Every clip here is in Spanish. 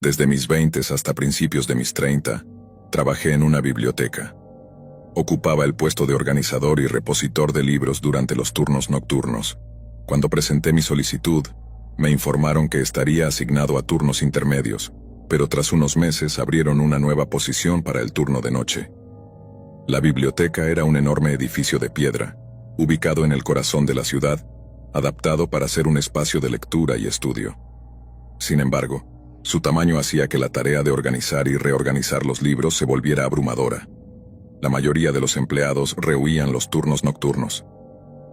Desde mis 20 hasta principios de mis 30, trabajé en una biblioteca. Ocupaba el puesto de organizador y repositor de libros durante los turnos nocturnos. Cuando presenté mi solicitud, me informaron que estaría asignado a turnos intermedios, pero tras unos meses abrieron una nueva posición para el turno de noche. La biblioteca era un enorme edificio de piedra, ubicado en el corazón de la ciudad, adaptado para ser un espacio de lectura y estudio. Sin embargo, su tamaño hacía que la tarea de organizar y reorganizar los libros se volviera abrumadora. La mayoría de los empleados rehuían los turnos nocturnos.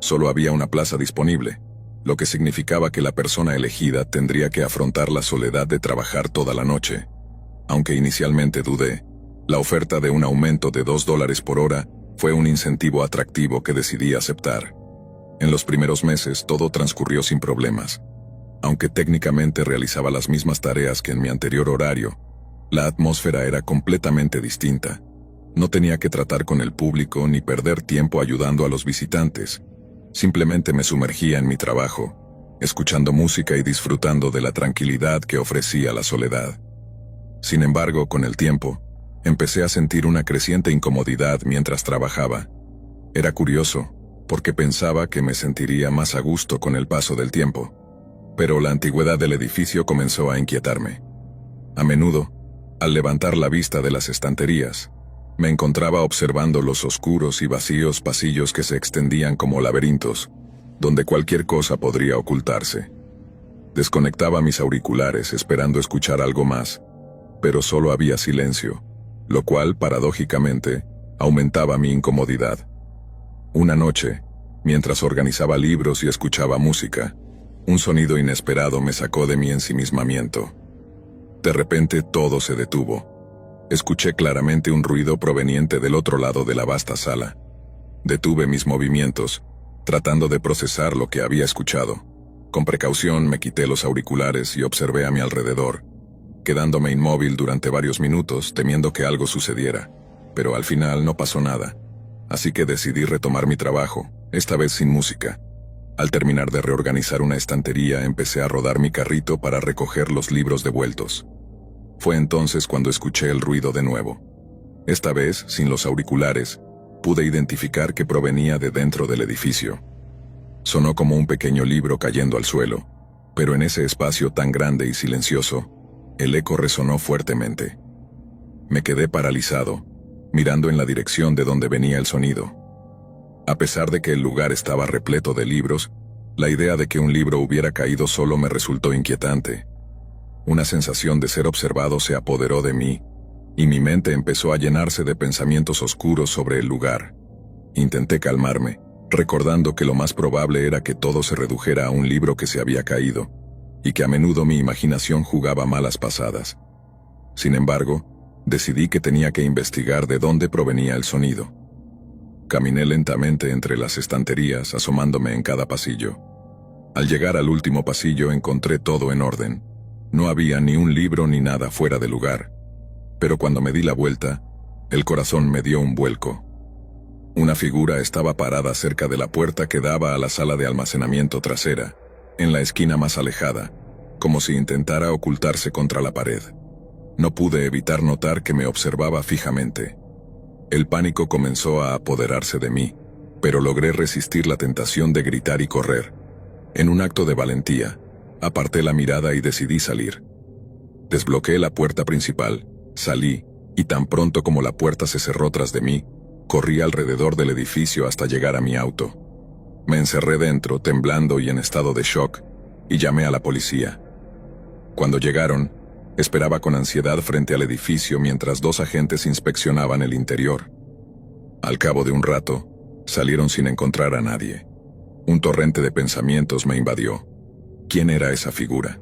Solo había una plaza disponible, lo que significaba que la persona elegida tendría que afrontar la soledad de trabajar toda la noche. Aunque inicialmente dudé, la oferta de un aumento de $2 por hora fue un incentivo atractivo que decidí aceptar. En los primeros meses todo transcurrió sin problemas. Aunque técnicamente realizaba las mismas tareas que en mi anterior horario, la atmósfera era completamente distinta. No tenía que tratar con el público ni perder tiempo ayudando a los visitantes. Simplemente me sumergía en mi trabajo, escuchando música y disfrutando de la tranquilidad que ofrecía la soledad. Sin embargo, con el tiempo, empecé a sentir una creciente incomodidad mientras trabajaba. Era curioso, porque pensaba que me sentiría más a gusto con el paso del tiempo. Pero la antigüedad del edificio comenzó a inquietarme. A menudo, al levantar la vista de las estanterías, me encontraba observando los oscuros y vacíos pasillos que se extendían como laberintos, donde cualquier cosa podría ocultarse. Desconectaba mis auriculares esperando escuchar algo más, pero solo había silencio, lo cual, paradójicamente, aumentaba mi incomodidad. Una noche, mientras organizaba libros y escuchaba música, un sonido inesperado me sacó de mi ensimismamiento. De repente todo se detuvo. Escuché claramente un ruido proveniente del otro lado de la vasta sala. Detuve mis movimientos, tratando de procesar lo que había escuchado. Con precaución me quité los auriculares y observé a mi alrededor, quedándome inmóvil durante varios minutos temiendo que algo sucediera. Pero al final no pasó nada, así que decidí retomar mi trabajo, esta vez sin música. Al terminar de reorganizar una estantería, empecé a rodar mi carrito para recoger los libros devueltos. Fue entonces cuando escuché el ruido de nuevo. Esta vez, sin los auriculares, pude identificar que provenía de dentro del edificio. Sonó como un pequeño libro cayendo al suelo, pero en ese espacio tan grande y silencioso, el eco resonó fuertemente. Me quedé paralizado, mirando en la dirección de donde venía el sonido. A pesar de que el lugar estaba repleto de libros, la idea de que un libro hubiera caído solo me resultó inquietante. Una sensación de ser observado se apoderó de mí, y mi mente empezó a llenarse de pensamientos oscuros sobre el lugar. Intenté calmarme, recordando que lo más probable era que todo se redujera a un libro que se había caído, y que a menudo mi imaginación jugaba malas pasadas. Sin embargo, decidí que tenía que investigar de dónde provenía el sonido. Caminé lentamente entre las estanterías, asomándome en cada pasillo. Al llegar al último pasillo encontré todo en orden. No había ni un libro ni nada fuera de lugar. Pero cuando me di la vuelta, el corazón me dio un vuelco. Una figura estaba parada cerca de la puerta que daba a la sala de almacenamiento trasera, en la esquina más alejada, como si intentara ocultarse contra la pared. No pude evitar notar que me observaba fijamente. El pánico comenzó a apoderarse de mí, pero logré resistir la tentación de gritar y correr. En un acto de valentía, aparté la mirada y decidí salir. Desbloqueé la puerta principal, salí, y tan pronto como la puerta se cerró tras de mí, corrí alrededor del edificio hasta llegar a mi auto. Me encerré dentro, temblando y en estado de shock, y llamé a la policía. Cuando llegaron, esperaba con ansiedad frente al edificio mientras 2 agentes inspeccionaban el interior. Al cabo de un rato, salieron sin encontrar a nadie. Un torrente de pensamientos me invadió. ¿Quién era esa figura?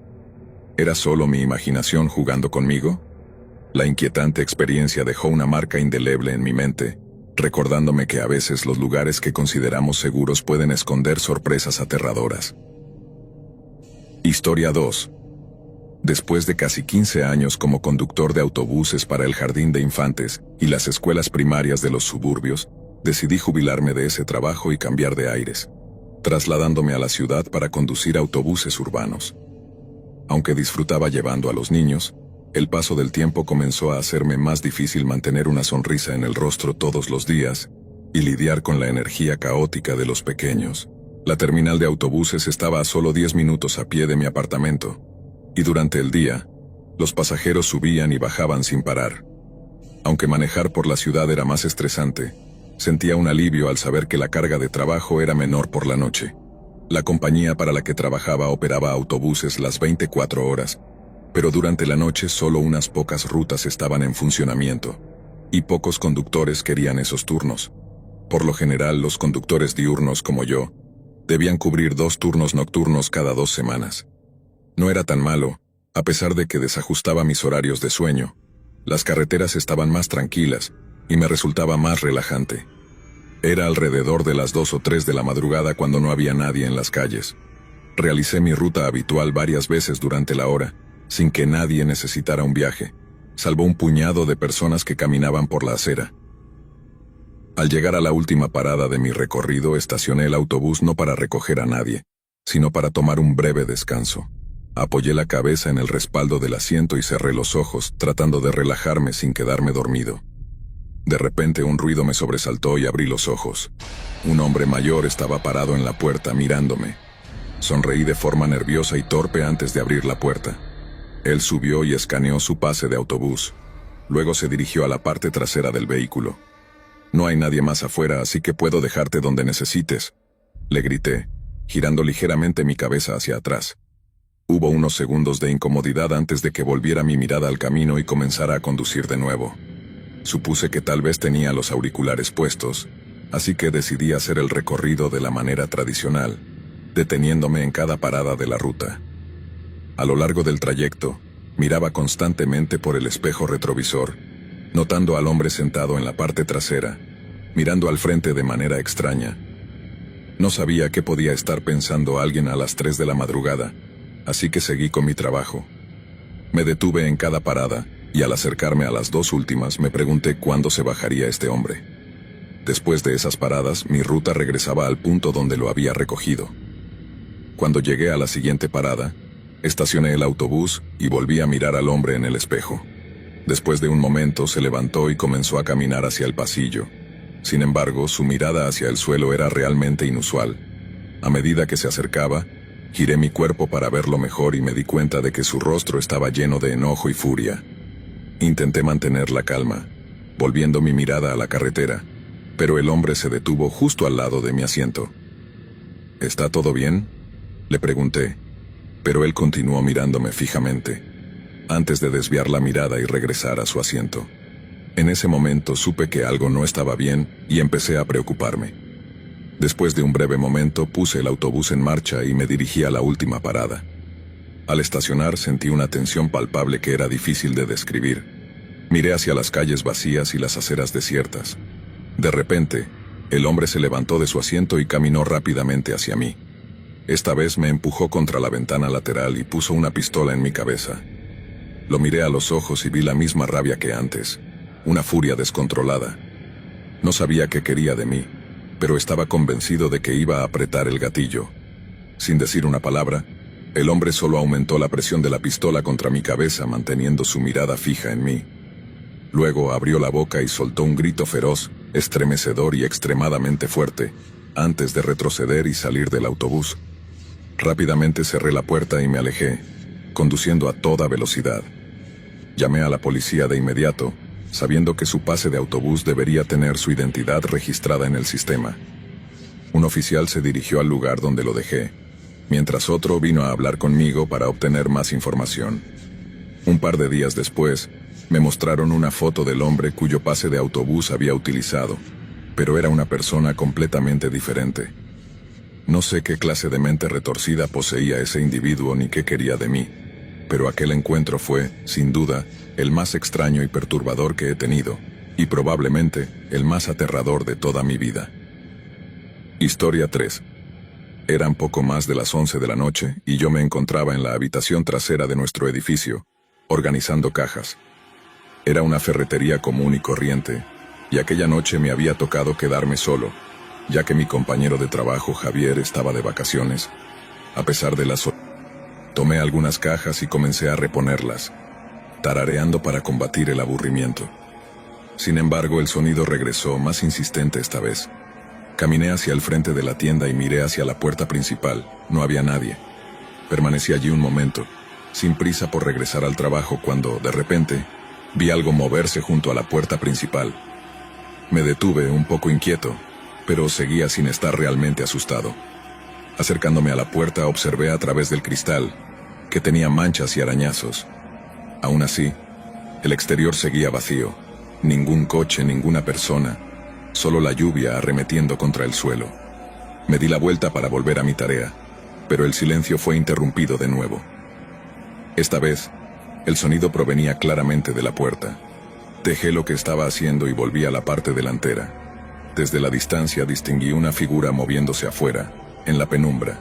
¿Era solo mi imaginación jugando conmigo? La inquietante experiencia dejó una marca indeleble en mi mente, recordándome que a veces los lugares que consideramos seguros pueden esconder sorpresas aterradoras. Historia 2. Después de casi 15 años como conductor de autobuses para el jardín de infantes y las escuelas primarias de los suburbios, decidí jubilarme de ese trabajo y cambiar de aires, trasladándome a la ciudad para conducir autobuses urbanos. Aunque disfrutaba llevando a los niños, El paso del tiempo comenzó a hacerme más difícil mantener una sonrisa en el rostro todos los días y lidiar con la energía caótica de los pequeños. La terminal de autobuses estaba a solo 10 minutos a pie de mi apartamento, y durante el día, los pasajeros subían y bajaban sin parar. Aunque manejar por la ciudad era más estresante, sentía un alivio al saber que la carga de trabajo era menor por la noche. La compañía para la que trabajaba operaba autobuses las 24 horas, pero durante la noche solo unas pocas rutas estaban en funcionamiento, y pocos conductores querían esos turnos. Por lo general, los conductores diurnos como yo, debían cubrir 2 turnos nocturnos cada 2 semanas. No era tan malo, a pesar de que desajustaba mis horarios de sueño. Las carreteras estaban más tranquilas, y me resultaba más relajante. Era alrededor de las 2 o 3 de la madrugada cuando no había nadie en las calles. Realicé mi ruta habitual varias veces durante la hora, sin que nadie necesitara un viaje, salvo un puñado de personas que caminaban por la acera. Al llegar a la última parada de mi recorrido, estacioné el autobús no para recoger a nadie, sino para tomar un breve descanso. Apoyé la cabeza en el respaldo del asiento y cerré los ojos, tratando de relajarme sin quedarme dormido. De repente un ruido me sobresaltó y abrí los ojos. Un hombre mayor estaba parado en la puerta mirándome. Sonreí de forma nerviosa y torpe antes de abrir la puerta. Él subió y escaneó su pase de autobús. Luego se dirigió a la parte trasera del vehículo. «No hay nadie más afuera, así que puedo dejarte donde necesites», le grité, girando ligeramente mi cabeza hacia atrás. Hubo unos segundos de incomodidad antes de que volviera mi mirada al camino y comenzara a conducir de nuevo. Supuse que tal vez tenía los auriculares puestos, así que decidí hacer el recorrido de la manera tradicional, deteniéndome en cada parada de la ruta. A lo largo del trayecto, miraba constantemente por el espejo retrovisor, notando al hombre sentado en la parte trasera, mirando al frente de manera extraña. No sabía qué podía estar pensando alguien a las 3 de la madrugada, así que seguí con mi trabajo. Me detuve en cada parada, y al acercarme a las 2 últimas me pregunté cuándo se bajaría este hombre. Después de esas paradas, mi ruta regresaba al punto donde lo había recogido. Cuando llegué a la siguiente parada, estacioné el autobús y volví a mirar al hombre en el espejo. Después de un momento se levantó y comenzó a caminar hacia el pasillo. Sin embargo, su mirada hacia el suelo era realmente inusual. A medida que se acercaba, giré mi cuerpo para verlo mejor y me di cuenta de que su rostro estaba lleno de enojo y furia. Intenté mantener la calma, volviendo mi mirada a la carretera, pero el hombre se detuvo justo al lado de mi asiento. «¿Está todo bien?», le pregunté, pero él continuó mirándome fijamente, antes de desviar la mirada y regresar a su asiento. En ese momento supe que algo no estaba bien y empecé a preocuparme. Después de un breve momento puse el autobús en marcha y me dirigí a la última parada. Al estacionar sentí una tensión palpable que era difícil de describir. Miré hacia las calles vacías y las aceras desiertas. De repente, el hombre se levantó de su asiento y caminó rápidamente hacia mí. Esta vez me empujó contra la ventana lateral y puso una pistola en mi cabeza. Lo miré a los ojos y vi la misma rabia que antes, una furia descontrolada. No sabía qué quería de mí, pero estaba convencido de que iba a apretar el gatillo. Sin decir una palabra, el hombre solo aumentó la presión de la pistola contra mi cabeza, manteniendo su mirada fija en mí. Luego abrió la boca y soltó un grito feroz, estremecedor y extremadamente fuerte, antes de retroceder y salir del autobús. Rápidamente cerré la puerta y me alejé, conduciendo a toda velocidad. Llamé a la policía de inmediato, sabiendo que su pase de autobús debería tener su identidad registrada en el sistema. Un oficial se dirigió al lugar donde lo dejé, mientras otro vino a hablar conmigo para obtener más información. Un par de días después, me mostraron una foto del hombre cuyo pase de autobús había utilizado, pero era una persona completamente diferente. No sé qué clase de mente retorcida poseía ese individuo ni qué quería de mí, pero aquel encuentro fue, sin duda, el más extraño y perturbador que he tenido, y probablemente el más aterrador de toda mi vida. Historia 3. Eran poco más de las 11 de la noche y yo me encontraba en la habitación trasera de nuestro edificio, organizando cajas. Era una ferretería común y corriente, y aquella noche me había tocado quedarme solo, ya que mi compañero de trabajo Javier estaba de vacaciones. A pesar de tomé algunas cajas y comencé a reponerlas. tarareando para combatir el aburrimiento. Sin embargo, el sonido regresó, más insistente esta vez. Caminé hacia el frente de la tienda y miré hacia la puerta principal. No había nadie. Permanecí allí un momento, sin prisa por regresar al trabajo, cuando, de repente, vi algo moverse junto a la puerta principal. Me detuve, un poco inquieto, pero seguía sin estar realmente asustado. Acercándome a la puerta, observé a través del cristal, que tenía manchas y arañazos. Aún así, el exterior seguía vacío. Ningún coche, ninguna persona, solo la lluvia arremetiendo contra el suelo. Me di la vuelta para volver a mi tarea, pero el silencio fue interrumpido de nuevo. Esta vez, el sonido provenía claramente de la puerta. Dejé lo que estaba haciendo y volví a la parte delantera. Desde la distancia distinguí una figura moviéndose afuera, en la penumbra.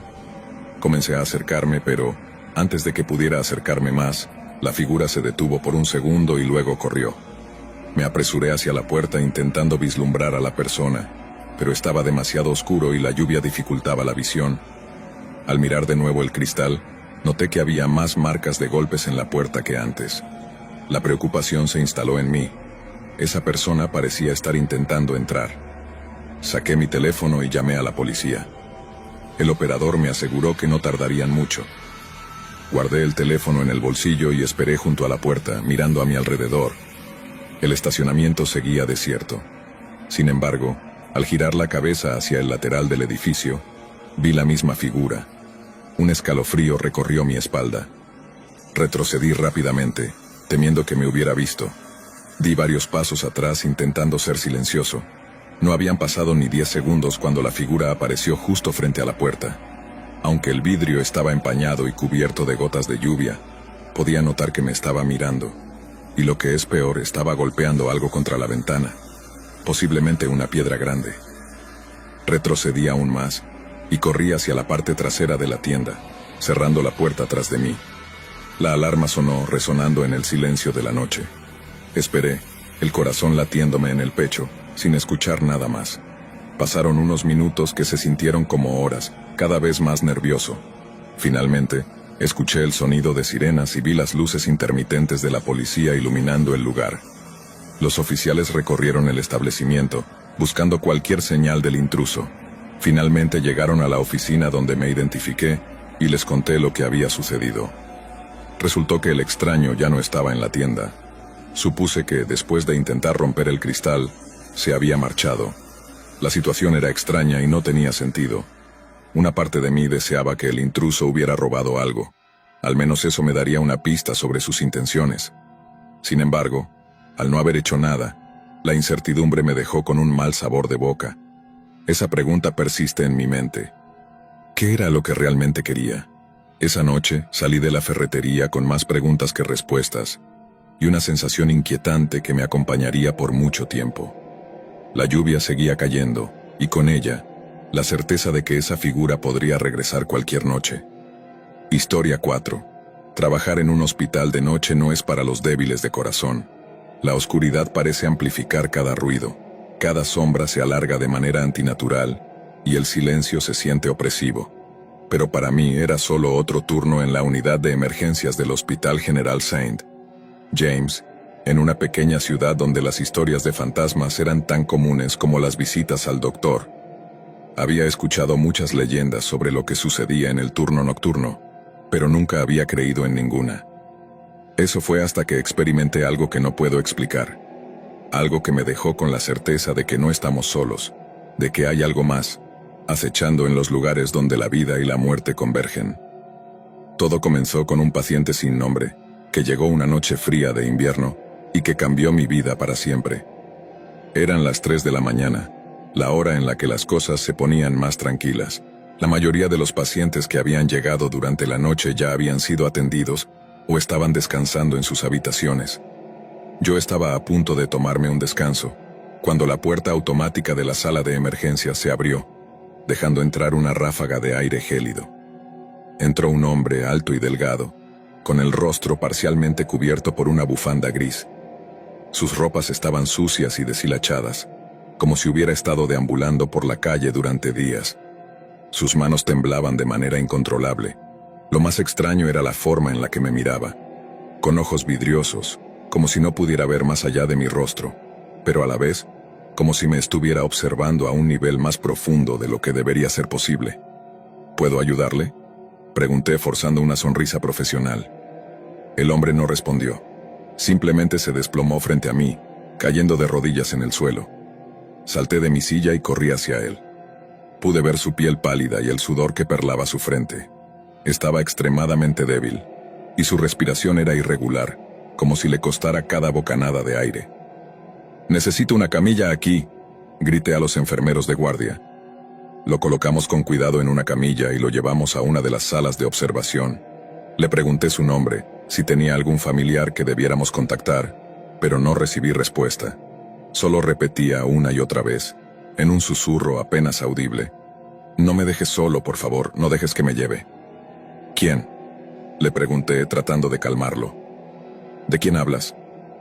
Comencé a acercarme, pero, antes de que pudiera acercarme más, la figura se detuvo por un segundo y luego corrió. Me apresuré hacia la puerta intentando vislumbrar a la persona, pero estaba demasiado oscuro y la lluvia dificultaba la visión. Al mirar de nuevo el cristal, noté que había más marcas de golpes en la puerta que antes. La preocupación se instaló en mí. Esa persona parecía estar intentando entrar. Saqué mi teléfono y llamé a la policía. El operador me aseguró que no tardarían mucho. Guardé el teléfono en el bolsillo y esperé junto a la puerta, mirando a mi alrededor. El estacionamiento seguía desierto. Sin embargo, al girar la cabeza hacia el lateral del edificio, vi la misma figura. Un escalofrío recorrió mi espalda. Retrocedí rápidamente, temiendo que me hubiera visto. Di varios pasos atrás intentando ser silencioso. No habían pasado ni 10 segundos cuando la figura apareció justo frente a la puerta. Aunque el vidrio estaba empañado y cubierto de gotas de lluvia, podía notar que me estaba mirando. Y lo que es peor, estaba golpeando algo contra la ventana, posiblemente una piedra grande. Retrocedí aún más y corrí hacia la parte trasera de la tienda, cerrando la puerta tras de mí. La alarma sonó, resonando en el silencio de la noche. Esperé, el corazón latiéndome en el pecho, sin escuchar nada más. Pasaron unos minutos que se sintieron como horas, cada vez más nervioso. Finalmente, escuché el sonido de sirenas y vi las luces intermitentes de la policía iluminando el lugar. Los oficiales recorrieron el establecimiento, buscando cualquier señal del intruso. Finalmente llegaron a la oficina donde me identifiqué y les conté lo que había sucedido. Resultó que el extraño ya no estaba en la tienda. Supuse que, después de intentar romper el cristal, se había marchado. La situación era extraña y no tenía sentido. Una parte de mí deseaba que el intruso hubiera robado algo. Al menos eso me daría una pista sobre sus intenciones. Sin embargo, al no haber hecho nada, la incertidumbre me dejó con un mal sabor de boca. Esa pregunta persiste en mi mente. ¿Qué era lo que realmente quería? Esa noche salí de la ferretería con más preguntas que respuestas, y una sensación inquietante que me acompañaría por mucho tiempo. La lluvia seguía cayendo, y con ella, la certeza de que esa figura podría regresar cualquier noche. Historia 4. Trabajar en un hospital de noche no es para los débiles de corazón. La oscuridad parece amplificar cada ruido, cada sombra se alarga de manera antinatural, y el silencio se siente opresivo. Pero para mí era solo otro turno en la unidad de emergencias del Hospital General St. James, en una pequeña ciudad donde las historias de fantasmas eran tan comunes como las visitas al doctor. Había escuchado muchas leyendas sobre lo que sucedía en el turno nocturno, pero nunca había creído en ninguna. Eso fue hasta que experimenté algo que no puedo explicar. Algo que me dejó con la certeza de que no estamos solos, de que hay algo más, acechando en los lugares donde la vida y la muerte convergen. Todo comenzó con un paciente sin nombre, que llegó una noche fría de invierno y que cambió mi vida para siempre. Eran las 3 de la mañana, la hora en la que las cosas se ponían más tranquilas. La mayoría de los pacientes que habían llegado durante la noche ya habían sido atendidos o estaban descansando en sus habitaciones. Yo estaba a punto de tomarme un descanso, cuando la puerta automática de la sala de emergencias se abrió, dejando entrar una ráfaga de aire gélido. Entró un hombre alto y delgado, con el rostro parcialmente cubierto por una bufanda gris. Sus ropas estaban sucias y deshilachadas, como si hubiera estado deambulando por la calle durante días. Sus manos temblaban de manera incontrolable. Lo más extraño era la forma en la que me miraba, con ojos vidriosos, como si no pudiera ver más allá de mi rostro, pero a la vez, como si me estuviera observando a un nivel más profundo de lo que debería ser posible. ¿Puedo ayudarle?, pregunté forzando una sonrisa profesional. El hombre no respondió. Simplemente se desplomó frente a mí, cayendo de rodillas en el suelo. Salté de mi silla y corrí hacia él. Pude ver su piel pálida y el sudor que perlaba su frente. Estaba extremadamente débil, y su respiración era irregular, como si le costara cada bocanada de aire. «Necesito una camilla aquí», grité a los enfermeros de guardia. Lo colocamos con cuidado en una camilla y lo llevamos a una de las salas de observación. Le pregunté su nombre, si tenía algún familiar que debiéramos contactar, pero no recibí respuesta. Solo repetía una y otra vez, en un susurro apenas audible: «No me dejes solo, por favor, no dejes que me lleve». «¿Quién?», le pregunté tratando de calmarlo. «¿De quién hablas?»,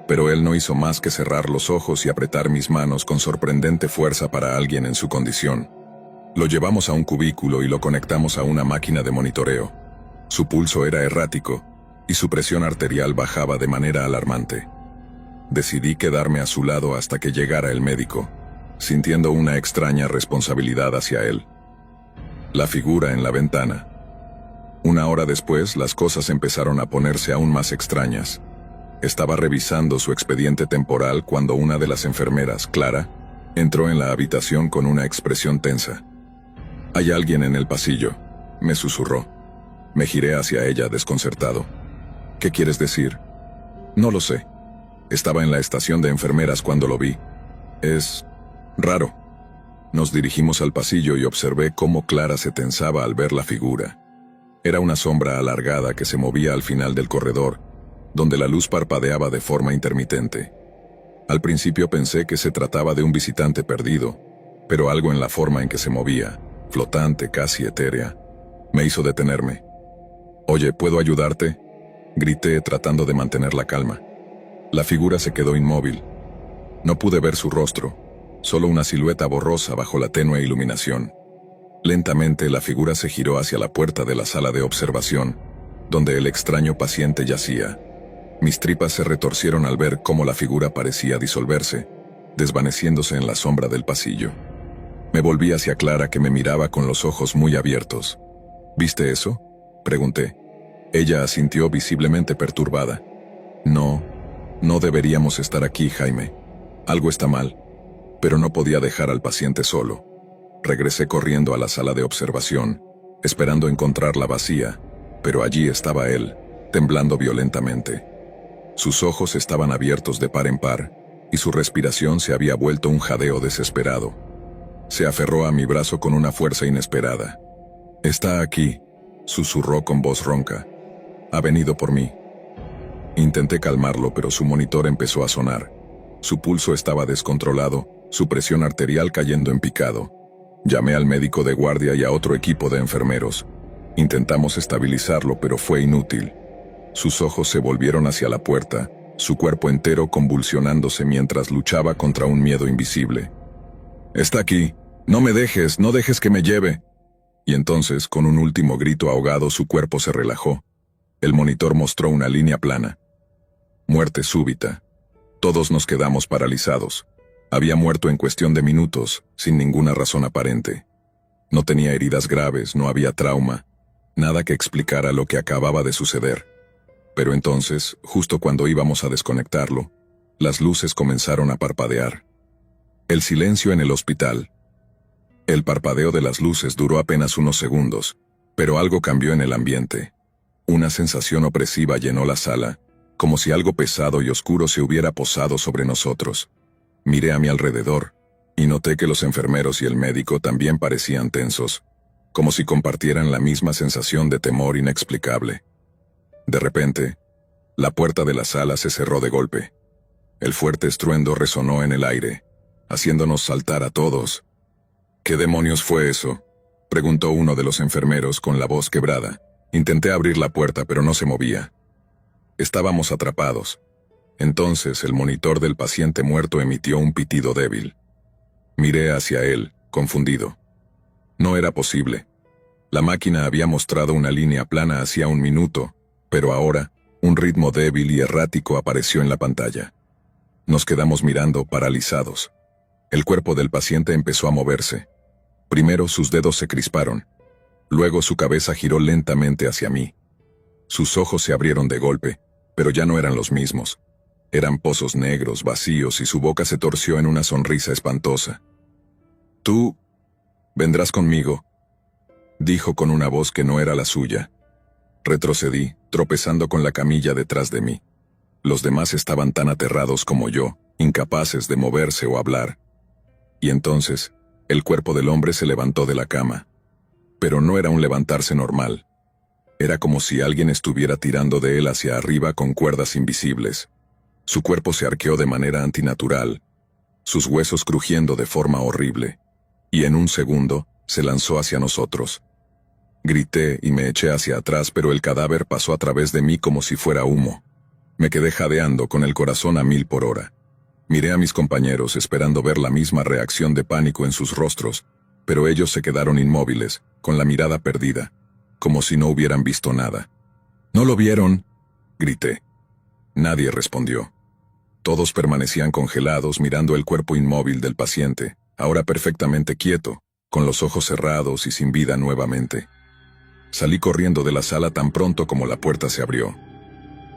pero él no hizo más que cerrar los ojos y apretar mis manos con sorprendente fuerza para alguien en su condición. Lo llevamos a un cubículo y lo conectamos a una máquina de monitoreo. Su pulso era errático y su presión arterial bajaba de manera alarmante. Decidí quedarme a su lado hasta que llegara el médico, sintiendo una extraña responsabilidad hacia él. La figura en la ventana. Una hora después, las cosas empezaron a ponerse aún más extrañas. Estaba revisando su expediente temporal cuando una de las enfermeras, Clara, entró en la habitación con una expresión tensa. «Hay alguien en el pasillo», me susurró. Me giré hacia ella desconcertado. «¿Qué quieres decir?». «No lo sé. Estaba en la estación de enfermeras cuando lo vi. Es raro». Nos dirigimos al pasillo y observé cómo Clara se tensaba al ver la figura. Era una sombra alargada que se movía al final del corredor, donde la luz parpadeaba de forma intermitente. Al principio pensé que se trataba de un visitante perdido, pero algo en la forma en que se movía, flotante, casi etérea, me hizo detenerme. «Oye, ¿puedo ayudarte?», grité tratando de mantener la calma. La figura se quedó inmóvil. No pude ver su rostro, solo una silueta borrosa bajo la tenue iluminación. Lentamente la figura se giró hacia la puerta de la sala de observación, donde el extraño paciente yacía. Mis tripas se retorcieron al ver cómo la figura parecía disolverse, desvaneciéndose en la sombra del pasillo. Me volví hacia Clara, que me miraba con los ojos muy abiertos. «¿Viste eso?», pregunté. Ella asintió visiblemente perturbada. «No deberíamos estar aquí, Jaime. Algo está mal». Pero no podía dejar al paciente solo. Regresé corriendo a la sala de observación, esperando encontrarla vacía, pero allí estaba él, temblando violentamente. Sus ojos estaban abiertos de par en par, y su respiración se había vuelto un jadeo desesperado. Se aferró a mi brazo con una fuerza inesperada. «Está aquí», susurró con voz ronca. «Ha venido por mí». Intenté calmarlo, pero su monitor empezó a sonar. Su pulso estaba descontrolado, su presión arterial cayendo en picado. Llamé al médico de guardia y a otro equipo de enfermeros. Intentamos estabilizarlo, pero fue inútil. Sus ojos se volvieron hacia la puerta, su cuerpo entero convulsionándose mientras luchaba contra un miedo invisible. «Está aquí. No me dejes, no dejes que me lleve». Y entonces, con un último grito ahogado, su cuerpo se relajó. El monitor mostró una línea plana. Muerte súbita. Todos nos quedamos paralizados. Había muerto en cuestión de minutos, sin ninguna razón aparente. No tenía heridas graves, no había trauma, nada que explicara lo que acababa de suceder. Pero entonces, justo cuando íbamos a desconectarlo, las luces comenzaron a parpadear. El silencio en el hospital. El parpadeo de las luces duró apenas unos segundos, pero algo cambió en el ambiente. Una sensación opresiva llenó la sala, como si algo pesado y oscuro se hubiera posado sobre nosotros. Miré a mi alrededor, y noté que los enfermeros y el médico también parecían tensos, como si compartieran la misma sensación de temor inexplicable. De repente, la puerta de la sala se cerró de golpe. El fuerte estruendo resonó en el aire, haciéndonos saltar a todos. «¿Qué demonios fue eso?», preguntó uno de los enfermeros con la voz quebrada. Intenté abrir la puerta, pero no se movía. Estábamos atrapados. Entonces el monitor del paciente muerto emitió un pitido débil. Miré hacia él, confundido. No era posible. La máquina había mostrado una línea plana hacía un minuto, pero ahora Un ritmo débil y errático apareció en la pantalla. Nos quedamos mirando, paralizados. El cuerpo del paciente empezó a moverse. Primero sus dedos se crisparon. Luego su cabeza giró lentamente hacia mí. Sus ojos se abrieron de golpe, pero ya no eran los mismos. Eran pozos negros, vacíos, y su boca se torció en una sonrisa espantosa. «Tú vendrás conmigo», dijo con una voz que no era la suya. Retrocedí, tropezando con la camilla detrás de mí. Los demás estaban tan aterrados como yo, incapaces de moverse o hablar. Y entonces, el cuerpo del hombre se levantó de la cama. Pero no era un levantarse normal. Era como si alguien estuviera tirando de él hacia arriba con cuerdas invisibles. Su cuerpo se arqueó de manera antinatural, sus huesos crujiendo de forma horrible. Y en un segundo, se lanzó hacia nosotros. Grité y me eché hacia atrás, pero el cadáver pasó a través de mí como si fuera humo. Me quedé jadeando, con el corazón a 1000 por hora. Miré a mis compañeros esperando ver la misma reacción de pánico en sus rostros, pero ellos se quedaron inmóviles, con la mirada perdida, como si no hubieran visto nada. «¿No lo vieron?», grité. Nadie respondió. Todos permanecían congelados mirando el cuerpo inmóvil del paciente, ahora perfectamente quieto, con los ojos cerrados y sin vida nuevamente. Salí corriendo de la sala tan pronto como la puerta se abrió.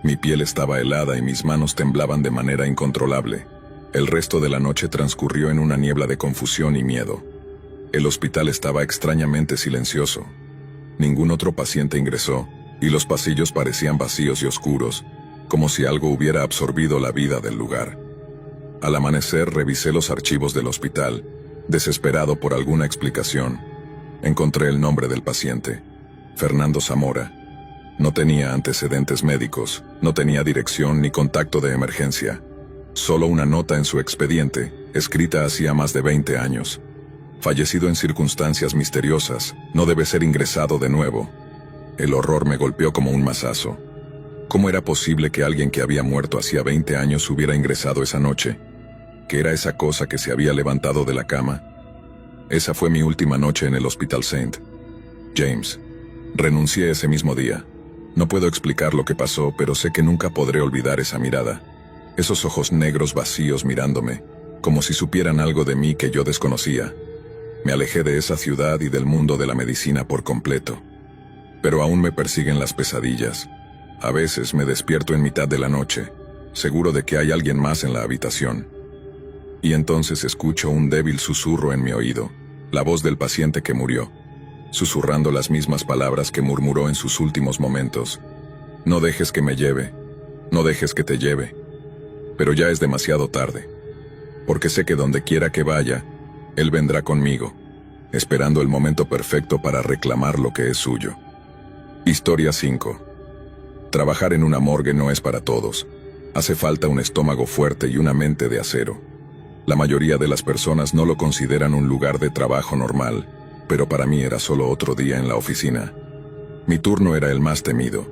Mi piel estaba helada y mis manos temblaban de manera incontrolable. El resto de la noche transcurrió en una niebla de confusión y miedo. El hospital estaba extrañamente silencioso. Ningún otro paciente ingresó, y los pasillos parecían vacíos y oscuros, como si algo hubiera absorbido la vida del lugar. Al amanecer revisé los archivos del hospital, desesperado por alguna explicación. Encontré el nombre del paciente: Fernando Zamora. No tenía antecedentes médicos, no tenía dirección ni contacto de emergencia. Solo una nota en su expediente, escrita hacía más de 20 años. Fallecido en circunstancias misteriosas, no debe ser ingresado de nuevo. El horror me golpeó como un mazazo. ¿Cómo era posible que alguien que había muerto hacía 20 años hubiera ingresado esa noche? ¿Qué era esa cosa que se había levantado de la cama? Esa fue mi última noche en el Hospital St. James. Renuncié ese mismo día. No puedo explicar lo que pasó, pero sé que nunca podré olvidar esa mirada. Esos ojos negros vacíos mirándome, como si supieran algo de mí que yo desconocía. Me alejé de esa ciudad y del mundo de la medicina por completo. Pero aún me persiguen las pesadillas. A veces me despierto en mitad de la noche, seguro de que hay alguien más en la habitación. Y entonces escucho un débil susurro en mi oído, la voz del paciente que murió, susurrando las mismas palabras que murmuró en sus últimos momentos. «No dejes que me lleve, no dejes que te lleve». Pero ya es demasiado tarde, porque sé que donde quiera que vaya, él vendrá conmigo, esperando el momento perfecto para reclamar lo que es suyo. Historia 5. Trabajar en una morgue no es para todos. Hace falta un estómago fuerte y una mente de acero. La mayoría de las personas no lo consideran un lugar de trabajo normal, pero para mí era solo otro día en la oficina. Mi turno era el más temido,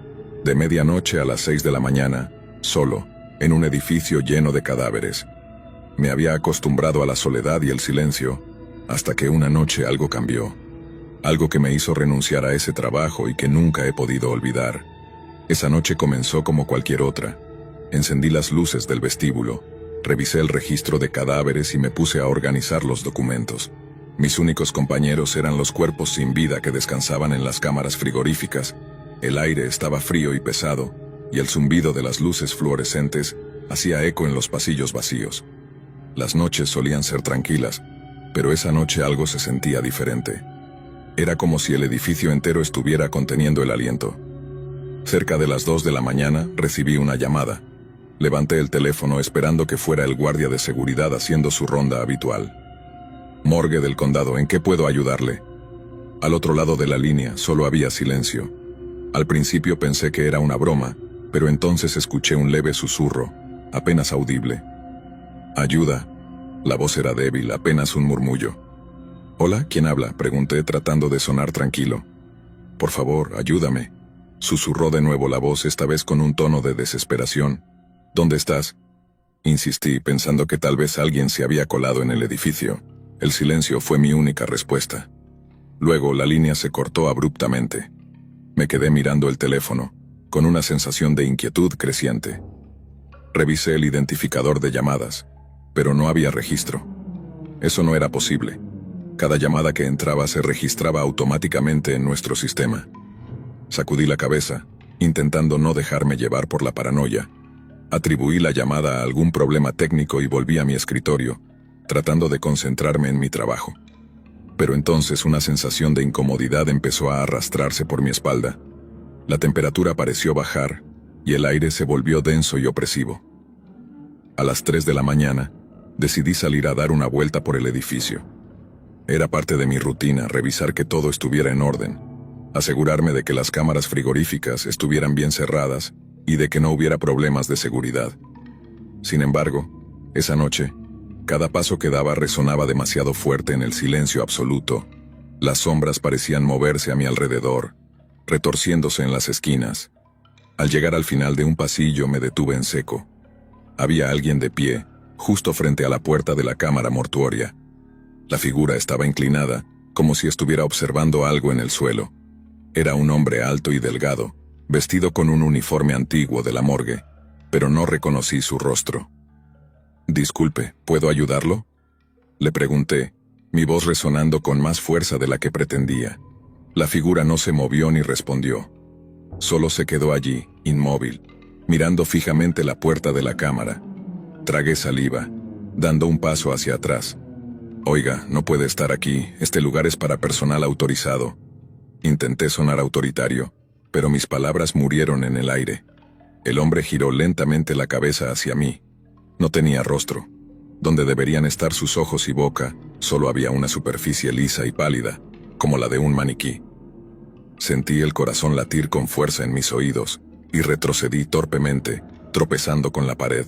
de medianoche a las 6 de la mañana, solo, en un edificio lleno de cadáveres. Me había acostumbrado a la soledad y el silencio, hasta que una noche algo cambió. Algo que me hizo renunciar a ese trabajo y que nunca he podido olvidar. Esa noche comenzó como cualquier otra. Encendí las luces del vestíbulo, revisé el registro de cadáveres y me puse a organizar los documentos. Mis únicos compañeros eran los cuerpos sin vida que descansaban en las cámaras frigoríficas. El aire estaba frío y pesado, y el zumbido de las luces fluorescentes hacía eco en los pasillos vacíos. Las noches solían ser tranquilas, pero esa noche algo se sentía diferente. Era como si el edificio entero estuviera conteniendo el aliento. Cerca de las 2 de la mañana recibí una llamada. Levanté el teléfono esperando que fuera el guardia de seguridad haciendo su ronda habitual. «Morgue del condado, ¿en qué puedo ayudarle?». Al otro lado de la línea solo había silencio. Al principio pensé que era una broma, pero entonces escuché un leve susurro, apenas audible. «Ayuda». La voz era débil, apenas un murmullo. «Hola, ¿quién habla?», pregunté tratando de sonar tranquilo. «Por favor, ayúdame», susurró de nuevo la voz, esta vez con un tono de desesperación. «¿Dónde estás?». Insistí, pensando que tal vez alguien se había colado en el edificio. El silencio fue mi única respuesta. Luego la línea se cortó abruptamente. Me quedé mirando el teléfono, con una sensación de inquietud creciente. Revisé el identificador de llamadas, pero no había registro. Eso no era posible. Cada llamada que entraba se registraba automáticamente en nuestro sistema. Sacudí la cabeza, intentando no dejarme llevar por la paranoia. Atribuí la llamada a algún problema técnico y volví a mi escritorio, tratando de concentrarme en mi trabajo. Pero entonces una sensación de incomodidad empezó a arrastrarse por mi espalda. La temperatura pareció bajar, y el aire se volvió denso y opresivo. A las 3 de la mañana, decidí salir a dar una vuelta por el edificio. Era parte de mi rutina revisar que todo estuviera en orden, asegurarme de que las cámaras frigoríficas estuvieran bien cerradas y de que no hubiera problemas de seguridad. Sin embargo, esa noche, cada paso que daba resonaba demasiado fuerte en el silencio absoluto. Las sombras parecían moverse a mi alrededor, retorciéndose en las esquinas. Al llegar al final de un pasillo me detuve en seco. Había alguien de pie, justo frente a la puerta de la cámara mortuoria. La figura estaba inclinada, como si estuviera observando algo en el suelo. Era un hombre alto y delgado, vestido con un uniforme antiguo de la morgue, pero no reconocí su rostro. «Disculpe, ¿puedo ayudarlo?», le pregunté, mi voz resonando con más fuerza de la que pretendía. La figura no se movió ni respondió. Solo se quedó allí, inmóvil, mirando fijamente la puerta de la cámara. Tragué saliva, dando un paso hacia atrás. «Oiga, no puede estar aquí, este lugar es para personal autorizado». Intenté sonar autoritario, pero mis palabras murieron en el aire. El hombre giró lentamente la cabeza hacia mí. No tenía rostro. Donde deberían estar sus ojos y boca, solo había una superficie lisa y pálida, como la de un maniquí. Sentí el corazón latir con fuerza en mis oídos, y retrocedí torpemente, tropezando con la pared.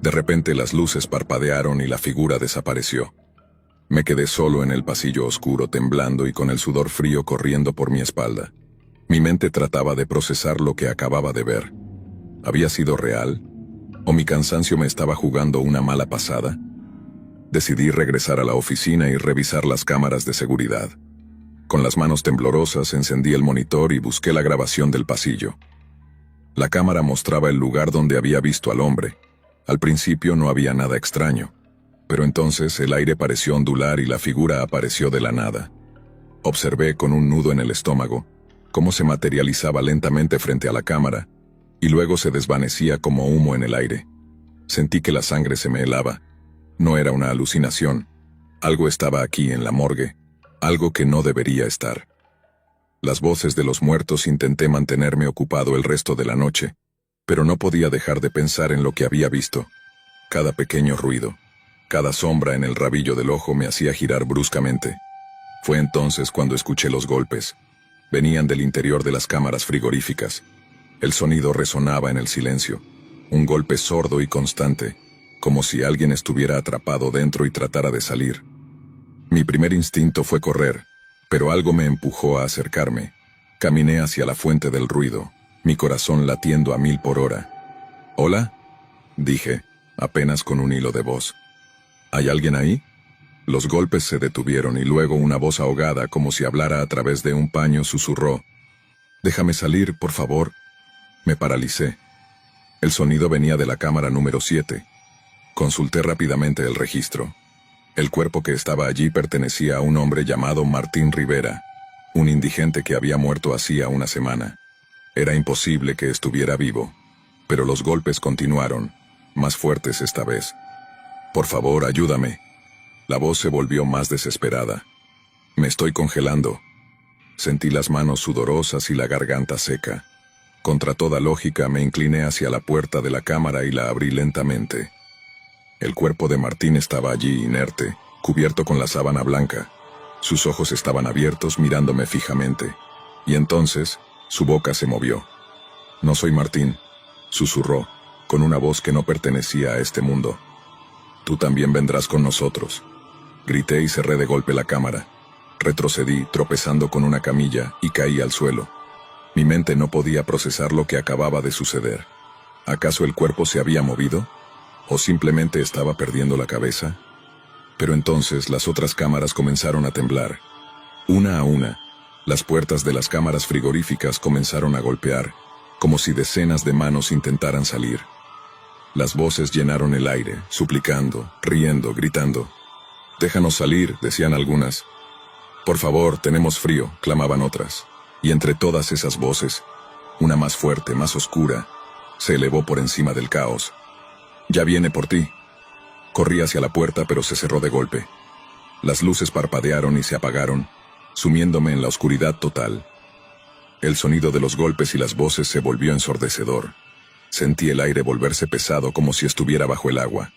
De repente las luces parpadearon y la figura desapareció. Me quedé solo en el pasillo oscuro, temblando y con el sudor frío corriendo por mi espalda. Mi mente trataba de procesar lo que acababa de ver. ¿Había sido real? ¿O mi cansancio me estaba jugando una mala pasada? Decidí regresar a la oficina y revisar las cámaras de seguridad. Con las manos temblorosas encendí el monitor y busqué la grabación del pasillo. La cámara mostraba el lugar donde había visto al hombre. Al principio no había nada extraño, pero entonces el aire pareció ondular y la figura apareció de la nada. Observé con un nudo en el estómago cómo se materializaba lentamente frente a la cámara, y luego se desvanecía como humo en el aire. Sentí que la sangre se me helaba. No era una alucinación. Algo estaba aquí en la morgue, algo que no debería estar. Las voces de los muertos intenté mantenerme ocupado el resto de la noche, pero no podía dejar de pensar en lo que había visto. Cada pequeño ruido, cada sombra en el rabillo del ojo me hacía girar bruscamente. Fue entonces cuando escuché los golpes. Venían del interior de las cámaras frigoríficas. El sonido resonaba en el silencio, un golpe sordo y constante, como si alguien estuviera atrapado dentro y tratara de salir. Mi primer instinto fue correr, pero algo me empujó a acercarme. Caminé hacia la fuente del ruido, mi corazón latiendo a 1000 por hora. «¿Hola?», dije, apenas con un hilo de voz. «¿Hay alguien ahí?». Los golpes se detuvieron y luego una voz ahogada, como si hablara a través de un paño, susurró: «Déjame salir, por favor». Me paralicé. El sonido venía de la cámara número 7. Consulté rápidamente el registro. El cuerpo que estaba allí pertenecía a un hombre llamado Martín Rivera, un indigente que había muerto hacía una semana. Era imposible que estuviera vivo, pero los golpes continuaron, más fuertes esta vez. «Por favor, ayúdame». La voz se volvió más desesperada. «Me estoy congelando». Sentí las manos sudorosas y la garganta seca. Contra toda lógica me incliné hacia la puerta de la cámara y la abrí lentamente. El cuerpo de Martín estaba allí inerte, cubierto con la sábana blanca. Sus ojos estaban abiertos mirándome fijamente. Y entonces, su boca se movió. «No soy Martín», susurró, con una voz que no pertenecía a este mundo. «Tú también vendrás con nosotros». Grité y cerré de golpe la cámara. Retrocedí, tropezando con una camilla, y caí al suelo. Mi mente no podía procesar lo que acababa de suceder. ¿Acaso el cuerpo se había movido? ¿O simplemente estaba perdiendo la cabeza? Pero entonces las otras cámaras comenzaron a temblar. Una a una, las puertas de las cámaras frigoríficas comenzaron a golpear, como si decenas de manos intentaran salir. Las voces llenaron el aire, suplicando, riendo, gritando. «Déjanos salir», decían algunas. «Por favor, tenemos frío», clamaban otras. Y entre todas esas voces, una más fuerte, más oscura, se elevó por encima del caos. «Ya viene por ti». Corrí hacia la puerta, pero se cerró de golpe. Las luces parpadearon y se apagaron, sumiéndome en la oscuridad total. El sonido de los golpes y las voces se volvió ensordecedor. Sentí el aire volverse pesado como si estuviera bajo el agua.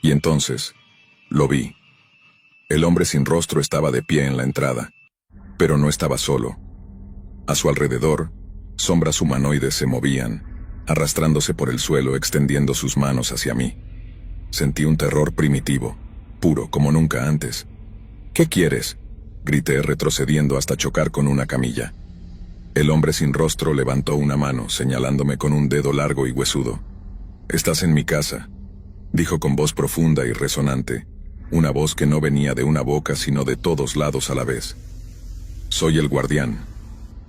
Y entonces, lo vi. El hombre sin rostro estaba de pie en la entrada, pero no estaba solo. A su alrededor, sombras humanoides se movían, arrastrándose por el suelo, extendiendo sus manos hacia mí. Sentí un terror primitivo, puro como nunca antes. «¿Qué quieres?», grité, retrocediendo hasta chocar con una camilla. El hombre sin rostro levantó una mano, señalándome con un dedo largo y huesudo. «Estás en mi casa», dijo con voz profunda y resonante, una voz que no venía de una boca sino de todos lados a la vez. «Soy el guardián.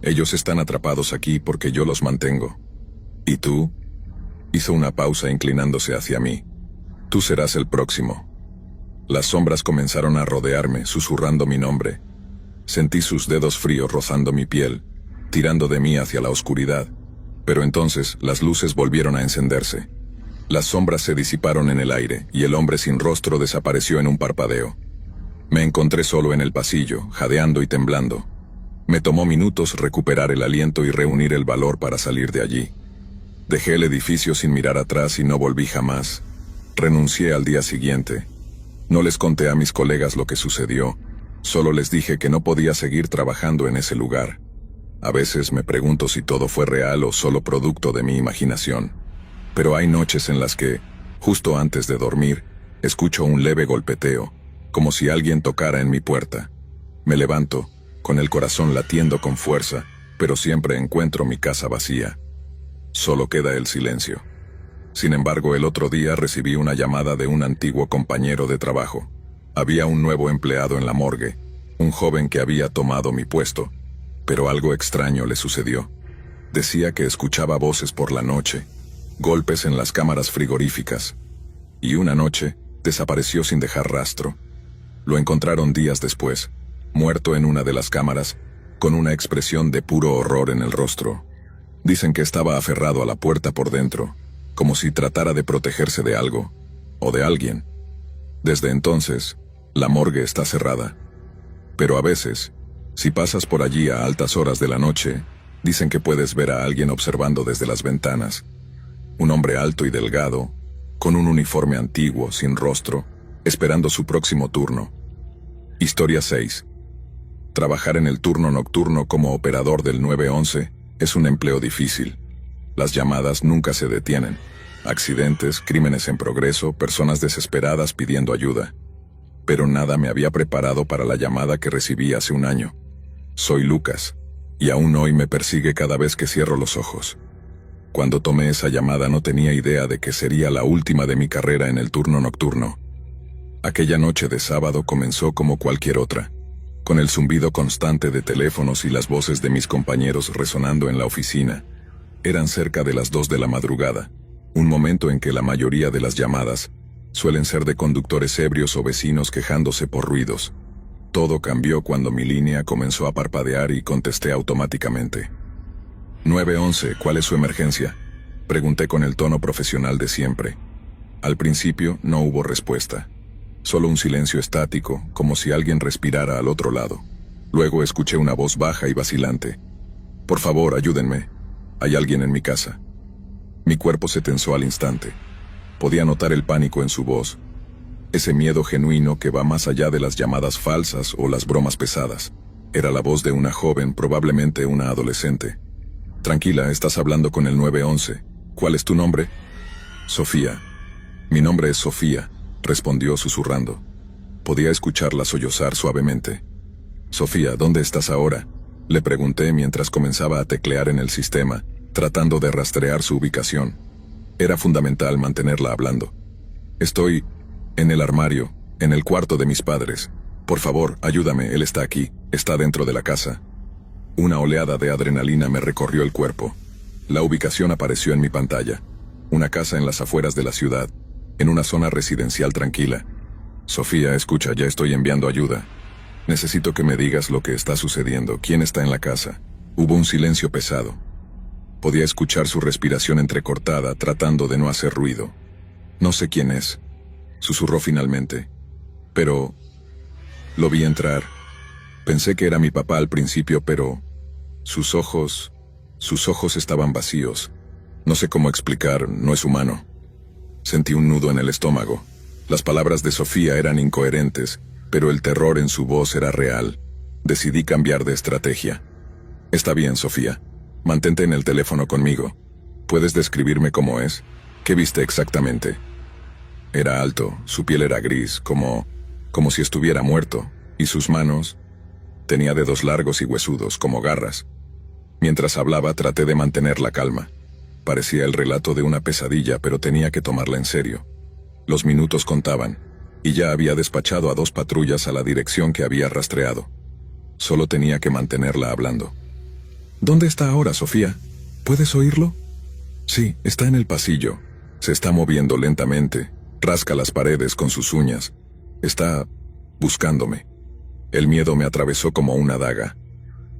Ellos están atrapados aquí porque yo los mantengo. ¿Y tú?», hizo una pausa inclinándose hacia mí. «Tú serás el próximo». Las sombras comenzaron a rodearme, susurrando mi nombre. Sentí sus dedos fríos rozando mi piel, tirando de mí hacia la oscuridad. Pero entonces las luces volvieron a encenderse. Las sombras se disiparon en el aire y el hombre sin rostro desapareció en un parpadeo. Me encontré solo en el pasillo, jadeando y temblando. Me tomó minutos recuperar el aliento y reunir el valor para salir de allí. Dejé el edificio sin mirar atrás y no volví jamás. Renuncié al día siguiente. No les conté a mis colegas lo que sucedió, solo les dije que no podía seguir trabajando en ese lugar. A veces me pregunto si todo fue real o solo producto de mi imaginación. Pero hay noches en las que, justo antes de dormir, escucho un leve golpeteo, como si alguien tocara en mi puerta. Me levanto, con el corazón latiendo con fuerza, pero siempre encuentro mi casa vacía. Solo queda el silencio. Sin embargo, el otro día recibí una llamada de un antiguo compañero de trabajo. Había un nuevo empleado en la morgue, un joven que había tomado mi puesto, pero algo extraño le sucedió. Decía que escuchaba voces por la noche, golpes en las cámaras frigoríficas, y una noche desapareció sin dejar rastro. Lo encontraron días después, muerto en una de las cámaras, con una expresión de puro horror en el rostro. Dicen que estaba aferrado a la puerta por dentro, como si tratara de protegerse de algo, o de alguien. Desde entonces, la morgue está cerrada. Pero a veces, si pasas por allí a altas horas de la noche, dicen que puedes ver a alguien observando desde las ventanas. Un hombre alto y delgado, con un uniforme antiguo, sin rostro, esperando su próximo turno. Historia 6. Trabajar en el turno nocturno como operador del 911 es un empleo difícil. Las llamadas nunca se detienen. Accidentes, crímenes en progreso, personas desesperadas pidiendo ayuda. Pero nada me había preparado para la llamada que recibí hace un año. Soy Lucas, y aún hoy me persigue cada vez que cierro los ojos. Cuando tomé esa llamada no tenía idea de que sería la última de mi carrera en el turno nocturno. Aquella noche de sábado comenzó como cualquier otra, con el zumbido constante de teléfonos y las voces de mis compañeros resonando en la oficina. Eran cerca de las 2 de la madrugada, un momento en que la mayoría de las llamadas suelen ser de conductores ebrios o vecinos quejándose por ruidos. Todo cambió cuando mi línea comenzó a parpadear y contesté automáticamente. 911, ¿cuál es su emergencia?, pregunté con el tono profesional de siempre. Al principio no hubo respuesta, solo un silencio estático, como si alguien respirara al otro lado. Luego escuché una voz baja y vacilante. «Por favor, ayúdenme. Hay alguien en mi casa». Mi cuerpo se tensó al instante. Podía notar el pánico en su voz, ese miedo genuino que va más allá de las llamadas falsas o las bromas pesadas. Era la voz de una joven, probablemente una adolescente. «Tranquila, estás hablando con el 911. ¿Cuál es tu nombre?» «Sofía». «Mi nombre es Sofía», respondió susurrando. Podía escucharla sollozar suavemente. «Sofía, ¿dónde estás ahora?», le pregunté mientras comenzaba a teclear en el sistema, tratando de rastrear su ubicación. Era fundamental mantenerla hablando. «Estoy en el armario, en el cuarto de mis padres. Por favor, ayúdame, él está aquí, está dentro de la casa». Una oleada de adrenalina me recorrió el cuerpo. La ubicación apareció en mi pantalla. Una casa en las afueras de la ciudad, en una zona residencial tranquila. Sofía, escucha, ya estoy enviando ayuda. Necesito que me digas lo que está sucediendo. ¿Quién está en la casa? Hubo un silencio pesado. Podía escuchar su respiración entrecortada, tratando de no hacer ruido. No sé quién es, susurró finalmente. Pero... lo vi entrar. Pensé que era mi papá al principio, pero... sus ojos estaban vacíos. No sé cómo explicar, no es humano. Sentí un nudo en el estómago. Las palabras de Sofía eran incoherentes, pero el terror en su voz era real. Decidí cambiar de estrategia. Está bien, Sofía. Mantente en el teléfono conmigo. ¿Puedes describirme cómo es? ¿Qué viste exactamente? Era alto, su piel era gris, como si estuviera muerto, y sus manos... tenía dedos largos y huesudos, como garras. Mientras hablaba, traté de mantener la calma. Parecía el relato de una pesadilla, pero tenía que tomarla en serio. Los minutos contaban, y ya había despachado a 2 patrullas a la dirección que había rastreado. Solo tenía que mantenerla hablando. ¿Dónde está ahora, Sofía? ¿Puedes oírlo? Sí, está en el pasillo. Se está moviendo lentamente. Rasca las paredes con sus uñas. Está buscándome. El miedo me atravesó como una daga.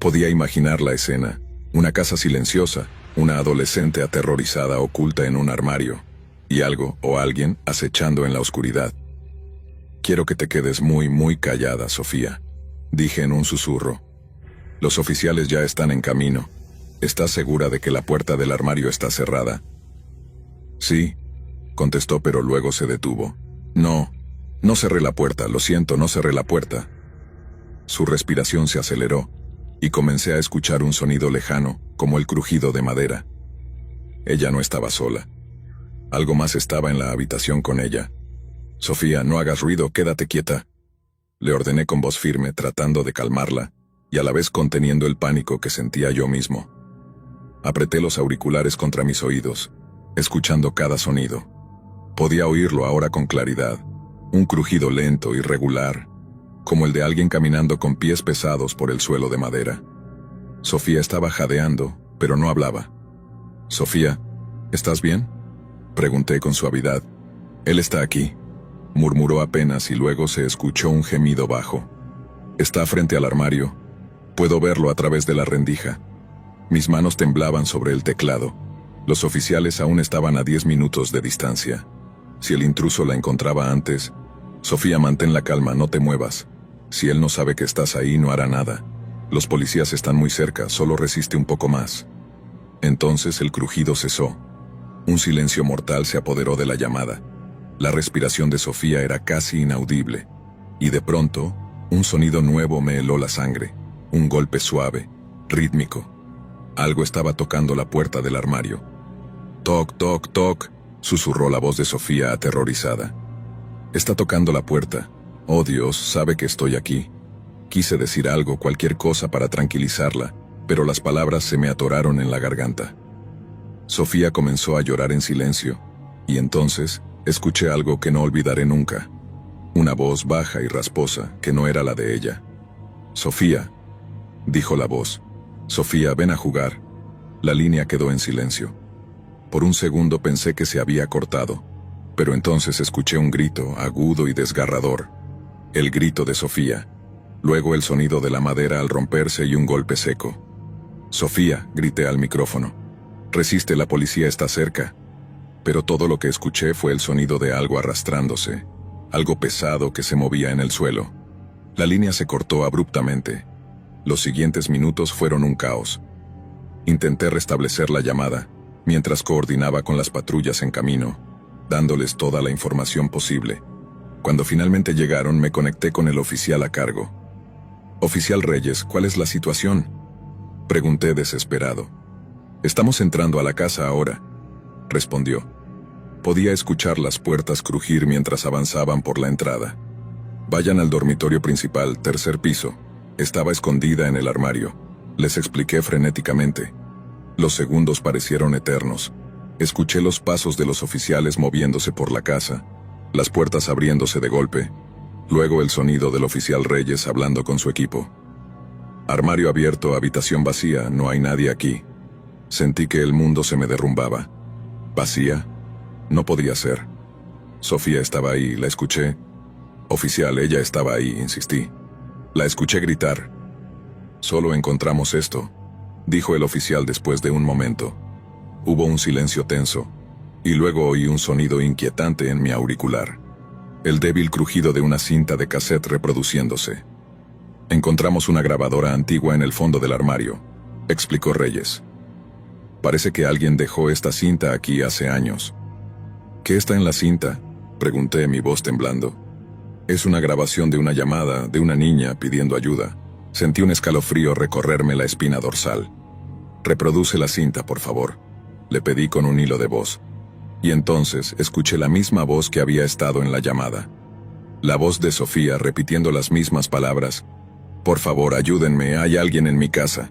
Podía imaginar la escena. Una casa silenciosa, una adolescente aterrorizada oculta en un armario, y algo o alguien acechando en la oscuridad. Quiero que te quedes muy callada, Sofía, dije en un susurro. Los oficiales ya están en camino. ¿Estás segura de que la puerta del armario está cerrada? Sí, contestó, pero luego se detuvo. No cerré la puerta, lo siento, no cerré la puerta. Su respiración se aceleró, y comencé a escuchar un sonido lejano, como el crujido de madera. Ella no estaba sola. Algo más estaba en la habitación con ella. Sofía, no hagas ruido, quédate quieta. Le ordené con voz firme, tratando de calmarla, y a la vez conteniendo el pánico que sentía yo mismo. Apreté los auriculares contra mis oídos, escuchando cada sonido. Podía oírlo ahora con claridad, un crujido lento y regular, como el de alguien caminando con pies pesados por el suelo de madera. Sofía estaba jadeando, pero no hablaba. Sofía, ¿estás bien?, pregunté con suavidad. Él está aquí, murmuró apenas y luego se escuchó un gemido bajo. Está frente al armario. Puedo verlo a través de la rendija. Mis manos temblaban sobre el teclado. Los oficiales aún estaban a 10 minutos de distancia. Si el intruso la encontraba antes... Sofía, mantén la calma, no te muevas. Si él no sabe que estás ahí, no hará nada. Los policías están muy cerca, solo resiste un poco más. Entonces el crujido cesó. Un silencio mortal se apoderó de la llamada. La respiración de Sofía era casi inaudible. Y de pronto, un sonido nuevo me heló la sangre. Un golpe suave, rítmico. Algo estaba tocando la puerta del armario. Toc, toc, toc, susurró la voz de Sofía aterrorizada. Está tocando la puerta. Oh Dios, sabe que estoy aquí. Quise decir algo, cualquier cosa para tranquilizarla, pero las palabras se me atoraron en la garganta. Sofía comenzó a llorar en silencio, y entonces escuché algo que no olvidaré nunca. Una voz baja y rasposa, que no era la de ella. Sofía, dijo la voz. Sofía, ven a jugar. La línea quedó en silencio. Por un segundo pensé que se había cortado, pero entonces escuché un grito agudo y desgarrador. El grito de Sofía. Luego el sonido de la madera al romperse y un golpe seco. Sofía, grité al micrófono. Resiste, la policía está cerca. Pero todo lo que escuché fue el sonido de algo arrastrándose, algo pesado que se movía en el suelo. La línea se cortó abruptamente. Los siguientes minutos fueron un caos. Intenté restablecer la llamada, mientras coordinaba con las patrullas en camino, dándoles toda la información posible. Cuando finalmente llegaron, me conecté con el oficial a cargo. «Oficial Reyes, ¿cuál es la situación?», pregunté desesperado. «Estamos entrando a la casa ahora», respondió. Podía escuchar las puertas crujir mientras avanzaban por la entrada. «Vayan al dormitorio principal, 3er piso. Estaba escondida en el armario», les expliqué frenéticamente. Los segundos parecieron eternos. Escuché los pasos de los oficiales moviéndose por la casa, las puertas abriéndose de golpe, luego el sonido del oficial Reyes hablando con su equipo. «Armario abierto, habitación vacía, no hay nadie aquí». Sentí que el mundo se me derrumbaba. ¿Vacía? No podía ser. Sofía estaba ahí, la escuché. Oficial, ella estaba ahí, insistí. La escuché gritar. Solo encontramos esto, dijo el oficial después de un momento. Hubo un silencio tenso, y luego oí un sonido inquietante en mi auricular. El débil crujido de una cinta de cassette reproduciéndose. Encontramos una grabadora antigua en el fondo del armario, explicó Reyes. Parece que alguien dejó esta cinta aquí hace años. ¿Qué está en la cinta?, pregunté, mi voz temblando. Es una grabación de una llamada de una niña pidiendo ayuda. Sentí un escalofrío recorrerme la espina dorsal. Reproduce la cinta, por favor, le pedí con un hilo de voz. Y entonces escuché la misma voz que había estado en la llamada. La voz de Sofía repitiendo las mismas palabras. Por favor, ayúdenme, hay alguien en mi casa.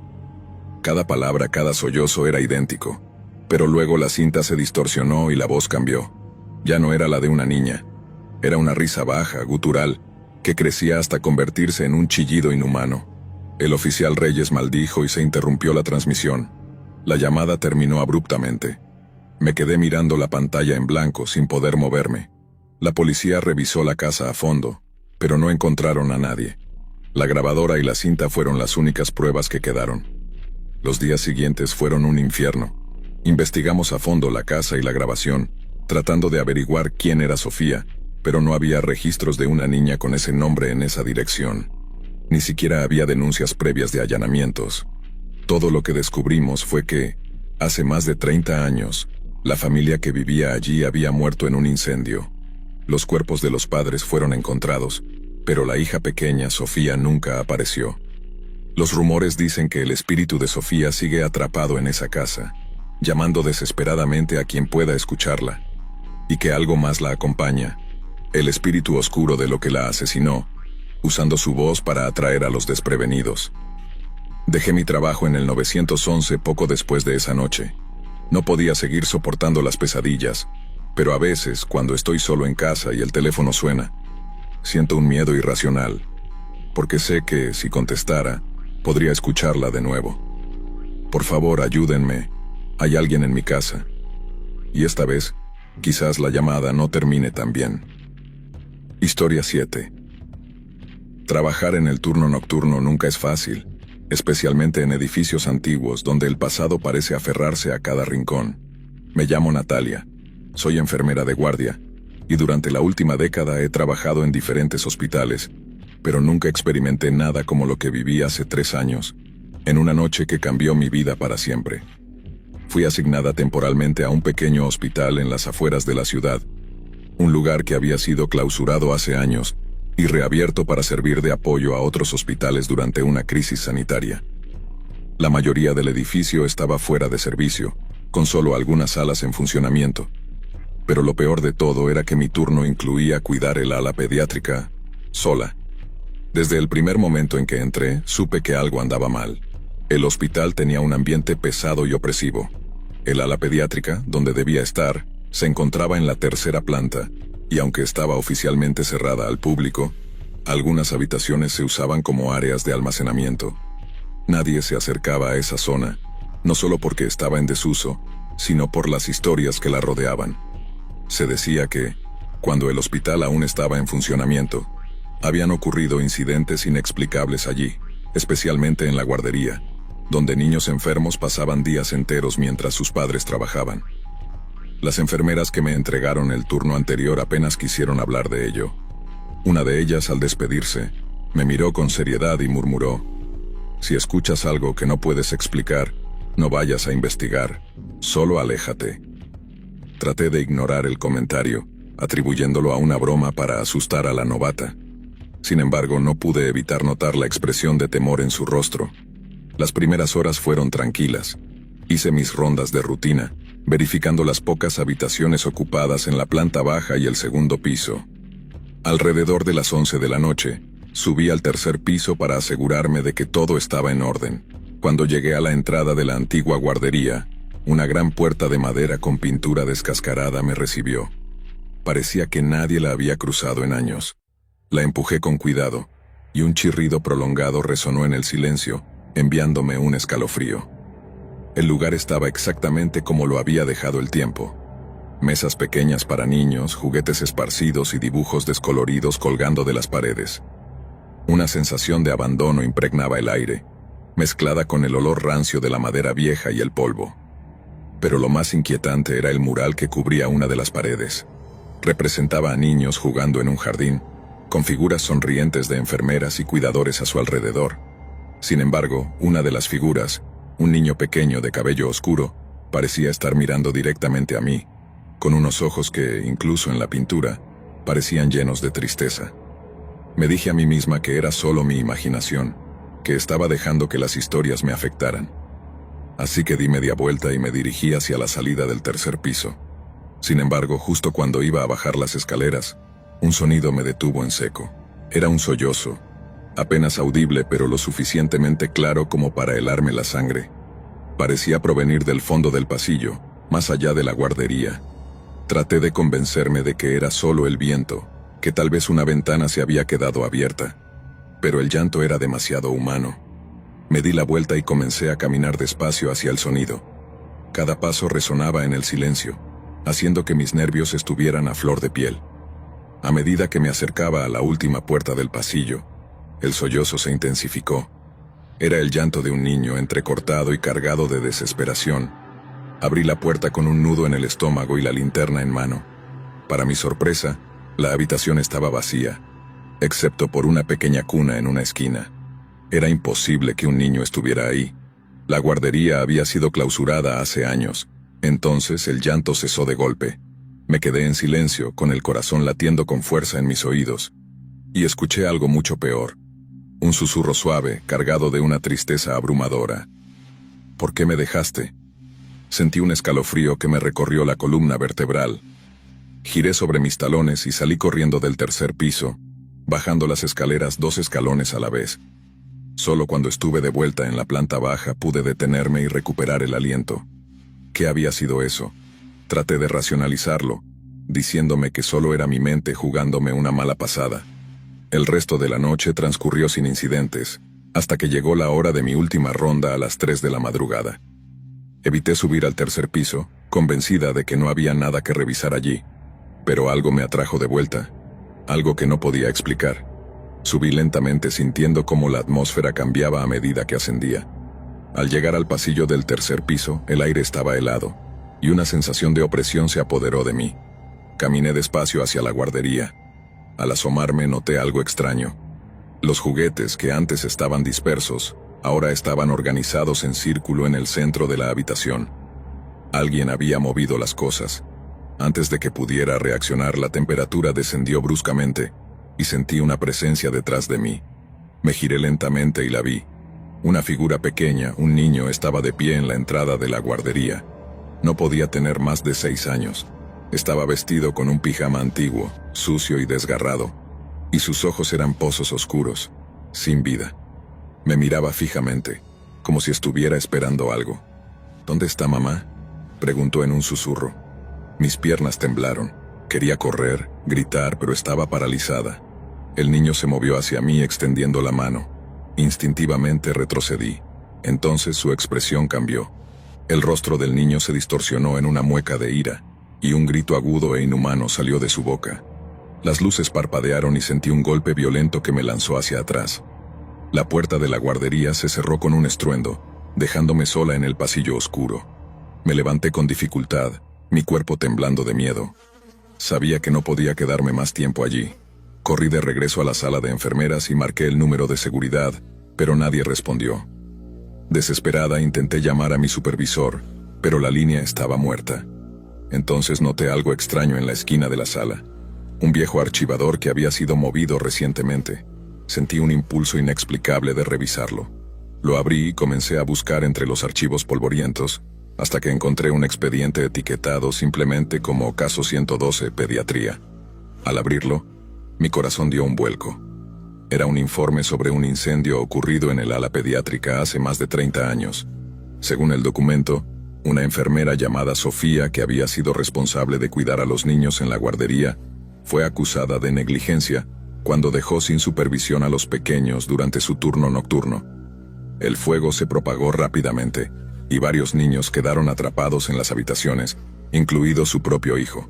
Cada palabra, cada sollozo era idéntico. Pero luego la cinta se distorsionó y la voz cambió. Ya no era la de una niña. Era una risa baja, gutural, que crecía hasta convertirse en un chillido inhumano. El oficial Reyes maldijo y se interrumpió la transmisión. La llamada terminó abruptamente. Me quedé mirando la pantalla en blanco sin poder moverme. La policía revisó la casa a fondo, pero no encontraron a nadie. La grabadora y la cinta fueron las únicas pruebas que quedaron. Los días siguientes fueron un infierno. Investigamos a fondo la casa y la grabación, tratando de averiguar quién era Sofía, pero no había registros de una niña con ese nombre en esa dirección. Ni siquiera había denuncias previas de allanamientos. Todo lo que descubrimos fue que, hace más de 30 años, la familia que vivía allí había muerto en un incendio. Los cuerpos de los padres fueron encontrados, pero la hija pequeña, Sofía, nunca apareció. Los rumores dicen que el espíritu de Sofía sigue atrapado en esa casa, llamando desesperadamente a quien pueda escucharla, y que algo más la acompaña, el espíritu oscuro de lo que la asesinó, usando su voz para atraer a los desprevenidos. Dejé mi trabajo en el 911 poco después de esa noche. No podía seguir soportando las pesadillas, pero a veces, cuando estoy solo en casa y el teléfono suena, siento un miedo irracional, porque sé que, si contestara, podría escucharla de nuevo. Por favor, ayúdenme, hay alguien en mi casa. Y esta vez, quizás la llamada no termine tan bien. Historia 7. Trabajar en el turno nocturno nunca es fácil, especialmente en edificios antiguos donde el pasado parece aferrarse a cada rincón. Me llamo Natalia, soy enfermera de guardia, y durante la última década he trabajado en diferentes hospitales, pero nunca experimenté nada como lo que viví hace 3 años, en una noche que cambió mi vida para siempre. Fui asignada temporalmente a un pequeño hospital en las afueras de la ciudad, un lugar que había sido clausurado hace años y reabierto para servir de apoyo a otros hospitales durante una crisis sanitaria. La mayoría del edificio estaba fuera de servicio, con solo algunas salas en funcionamiento. Pero lo peor de todo era que mi turno incluía cuidar el ala pediátrica, sola. Desde el primer momento en que entré, supe que algo andaba mal. El hospital tenía un ambiente pesado y opresivo. El ala pediátrica, donde debía estar, se encontraba en la 3ª planta, y aunque estaba oficialmente cerrada al público, algunas habitaciones se usaban como áreas de almacenamiento. Nadie se acercaba a esa zona, no solo porque estaba en desuso, sino por las historias que la rodeaban. Se decía que, cuando el hospital aún estaba en funcionamiento, habían ocurrido incidentes inexplicables allí, especialmente en la guardería, donde niños enfermos pasaban días enteros mientras sus padres trabajaban. Las enfermeras que me entregaron el turno anterior apenas quisieron hablar de ello. Una de ellas, al despedirse, me miró con seriedad y murmuró: «Si escuchas algo que no puedes explicar, no vayas a investigar, solo aléjate». Traté de ignorar el comentario, atribuyéndolo a una broma para asustar a la novata. Sin embargo, no pude evitar notar la expresión de temor en su rostro. Las primeras horas fueron tranquilas. Hice mis rondas de rutina, verificando las pocas habitaciones ocupadas en la planta baja y el 2º piso. Alrededor de las 11 de la noche, subí al 3er piso para asegurarme de que todo estaba en orden. Cuando llegué a la entrada de la antigua guardería, una gran puerta de madera con pintura descascarada me recibió. Parecía que nadie la había cruzado en años. La empujé con cuidado, y un chirrido prolongado resonó en el silencio, enviándome un escalofrío. El lugar estaba exactamente como lo había dejado el tiempo. Mesas pequeñas para niños, juguetes esparcidos y dibujos descoloridos colgando de las paredes. Una sensación de abandono impregnaba el aire, mezclada con el olor rancio de la madera vieja y el polvo. Pero lo más inquietante era el mural que cubría una de las paredes. Representaba a niños jugando en un jardín, con figuras sonrientes de enfermeras y cuidadores a su alrededor. Sin embargo, una de las figuras, un niño pequeño de cabello oscuro, parecía estar mirando directamente a mí, con unos ojos que, incluso en la pintura, parecían llenos de tristeza. Me dije a mí misma que era solo mi imaginación, que estaba dejando que las historias me afectaran. Así que di media vuelta y me dirigí hacia la salida del tercer piso. Sin embargo, justo cuando iba a bajar las escaleras, un sonido me detuvo en seco. Era un sollozo, apenas audible pero lo suficientemente claro como para helarme la sangre. Parecía provenir del fondo del pasillo, más allá de la guardería. Traté de convencerme de que era solo el viento, que tal vez una ventana se había quedado abierta. Pero el llanto era demasiado humano. Me di la vuelta y comencé a caminar despacio hacia el sonido. Cada paso resonaba en el silencio, haciendo que mis nervios estuvieran a flor de piel. A medida que me acercaba a la última puerta del pasillo, el sollozo se intensificó. Era el llanto de un niño entrecortado y cargado de desesperación. Abrí la puerta con un nudo en el estómago y la linterna en mano. Para mi sorpresa, la habitación estaba vacía, excepto por una pequeña cuna en una esquina. Era imposible que un niño estuviera ahí. La guardería había sido clausurada hace años. Entonces el llanto cesó de golpe. Me quedé en silencio, con el corazón latiendo con fuerza en mis oídos. Y escuché algo mucho peor. Un susurro suave, cargado de una tristeza abrumadora. ¿Por qué me dejaste? Sentí un escalofrío que me recorrió la columna vertebral. Giré sobre mis talones y salí corriendo del tercer piso, bajando las escaleras 2 escalones a la vez. Solo cuando estuve de vuelta en la planta baja pude detenerme y recuperar el aliento. ¿Qué había sido eso? Traté de racionalizarlo, diciéndome que solo era mi mente jugándome una mala pasada. El resto de la noche transcurrió sin incidentes, hasta que llegó la hora de mi última ronda a las 3 de la madrugada. Evité subir al tercer piso, convencida de que no había nada que revisar allí. Pero algo me atrajo de vuelta, algo que no podía explicar. Subí lentamente sintiendo cómo la atmósfera cambiaba a medida que ascendía. Al llegar al pasillo del tercer piso, el aire estaba helado, y una sensación de opresión se apoderó de mí. Caminé despacio hacia la guardería. Al asomarme noté algo extraño. Los juguetes que antes estaban dispersos, ahora estaban organizados en círculo en el centro de la habitación. Alguien había movido las cosas. Antes de que pudiera reaccionar, la temperatura descendió bruscamente, y sentí una presencia detrás de mí. Me giré lentamente y la vi. Una figura pequeña, un niño, estaba de pie en la entrada de la guardería. No podía tener más de 6 años. Estaba vestido con un pijama antiguo, sucio y desgarrado, y sus ojos eran pozos oscuros, sin vida. Me miraba fijamente, como si estuviera esperando algo. ¿Dónde está mamá?, preguntó en un susurro. Mis piernas temblaron. Quería correr, gritar, pero estaba paralizada. El niño se movió hacia mí extendiendo la mano. Instintivamente retrocedí. Entonces su expresión cambió. El rostro del niño se distorsionó en una mueca de ira, y un grito agudo e inhumano salió de su boca. Las luces parpadearon y sentí un golpe violento que me lanzó hacia atrás. La puerta de la guardería se cerró con un estruendo, dejándome sola en el pasillo oscuro. Me levanté con dificultad, mi cuerpo temblando de miedo. Sabía que no podía quedarme más tiempo allí. Corrí de regreso a la sala de enfermeras y marqué el número de seguridad, pero nadie respondió. Desesperada intenté llamar a mi supervisor, pero la línea estaba muerta. Entonces noté algo extraño en la esquina de la sala. Un viejo archivador que había sido movido recientemente. Sentí un impulso inexplicable de revisarlo. Lo abrí y comencé a buscar entre los archivos polvorientos, hasta que encontré un expediente etiquetado simplemente como Caso 112, Pediatría. Al abrirlo, mi corazón dio un vuelco. Era un informe sobre un incendio ocurrido en el ala pediátrica hace más de 30 años. Según el documento, una enfermera llamada Sofía, que había sido responsable de cuidar a los niños en la guardería, fue acusada de negligencia cuando dejó sin supervisión a los pequeños durante su turno nocturno. El fuego se propagó rápidamente, y varios niños quedaron atrapados en las habitaciones, incluido su propio hijo.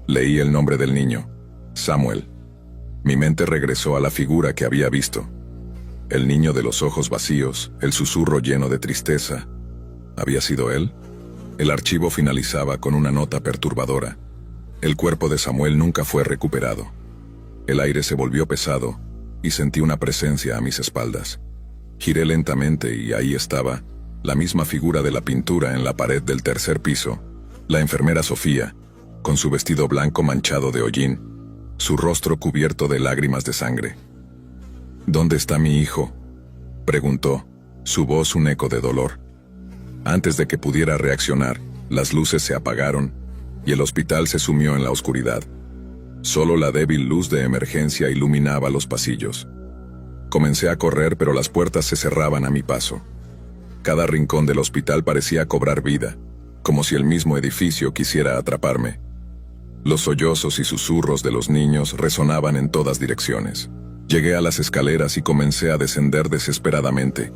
Leí el nombre del niño, Samuel. Mi mente regresó a la figura que había visto. El niño de los ojos vacíos, el susurro lleno de tristeza. ¿Había sido él? El archivo finalizaba con una nota perturbadora. El cuerpo de Samuel nunca fue recuperado. El aire se volvió pesado y sentí una presencia a mis espaldas. Giré lentamente y ahí estaba, la misma figura de la pintura en la pared del tercer piso, la enfermera Sofía, con su vestido blanco manchado de hollín, su rostro cubierto de lágrimas de sangre. ¿Dónde está mi hijo?, preguntó, su voz un eco de dolor. Antes de que pudiera reaccionar, las luces se apagaron y el hospital se sumió en la oscuridad. Solo la débil luz de emergencia iluminaba los pasillos. Comencé a correr, pero las puertas se cerraban a mi paso. Cada rincón del hospital parecía cobrar vida, como si el mismo edificio quisiera atraparme. Los sollozos y susurros de los niños resonaban en todas direcciones. Llegué a las escaleras y comencé a descender desesperadamente,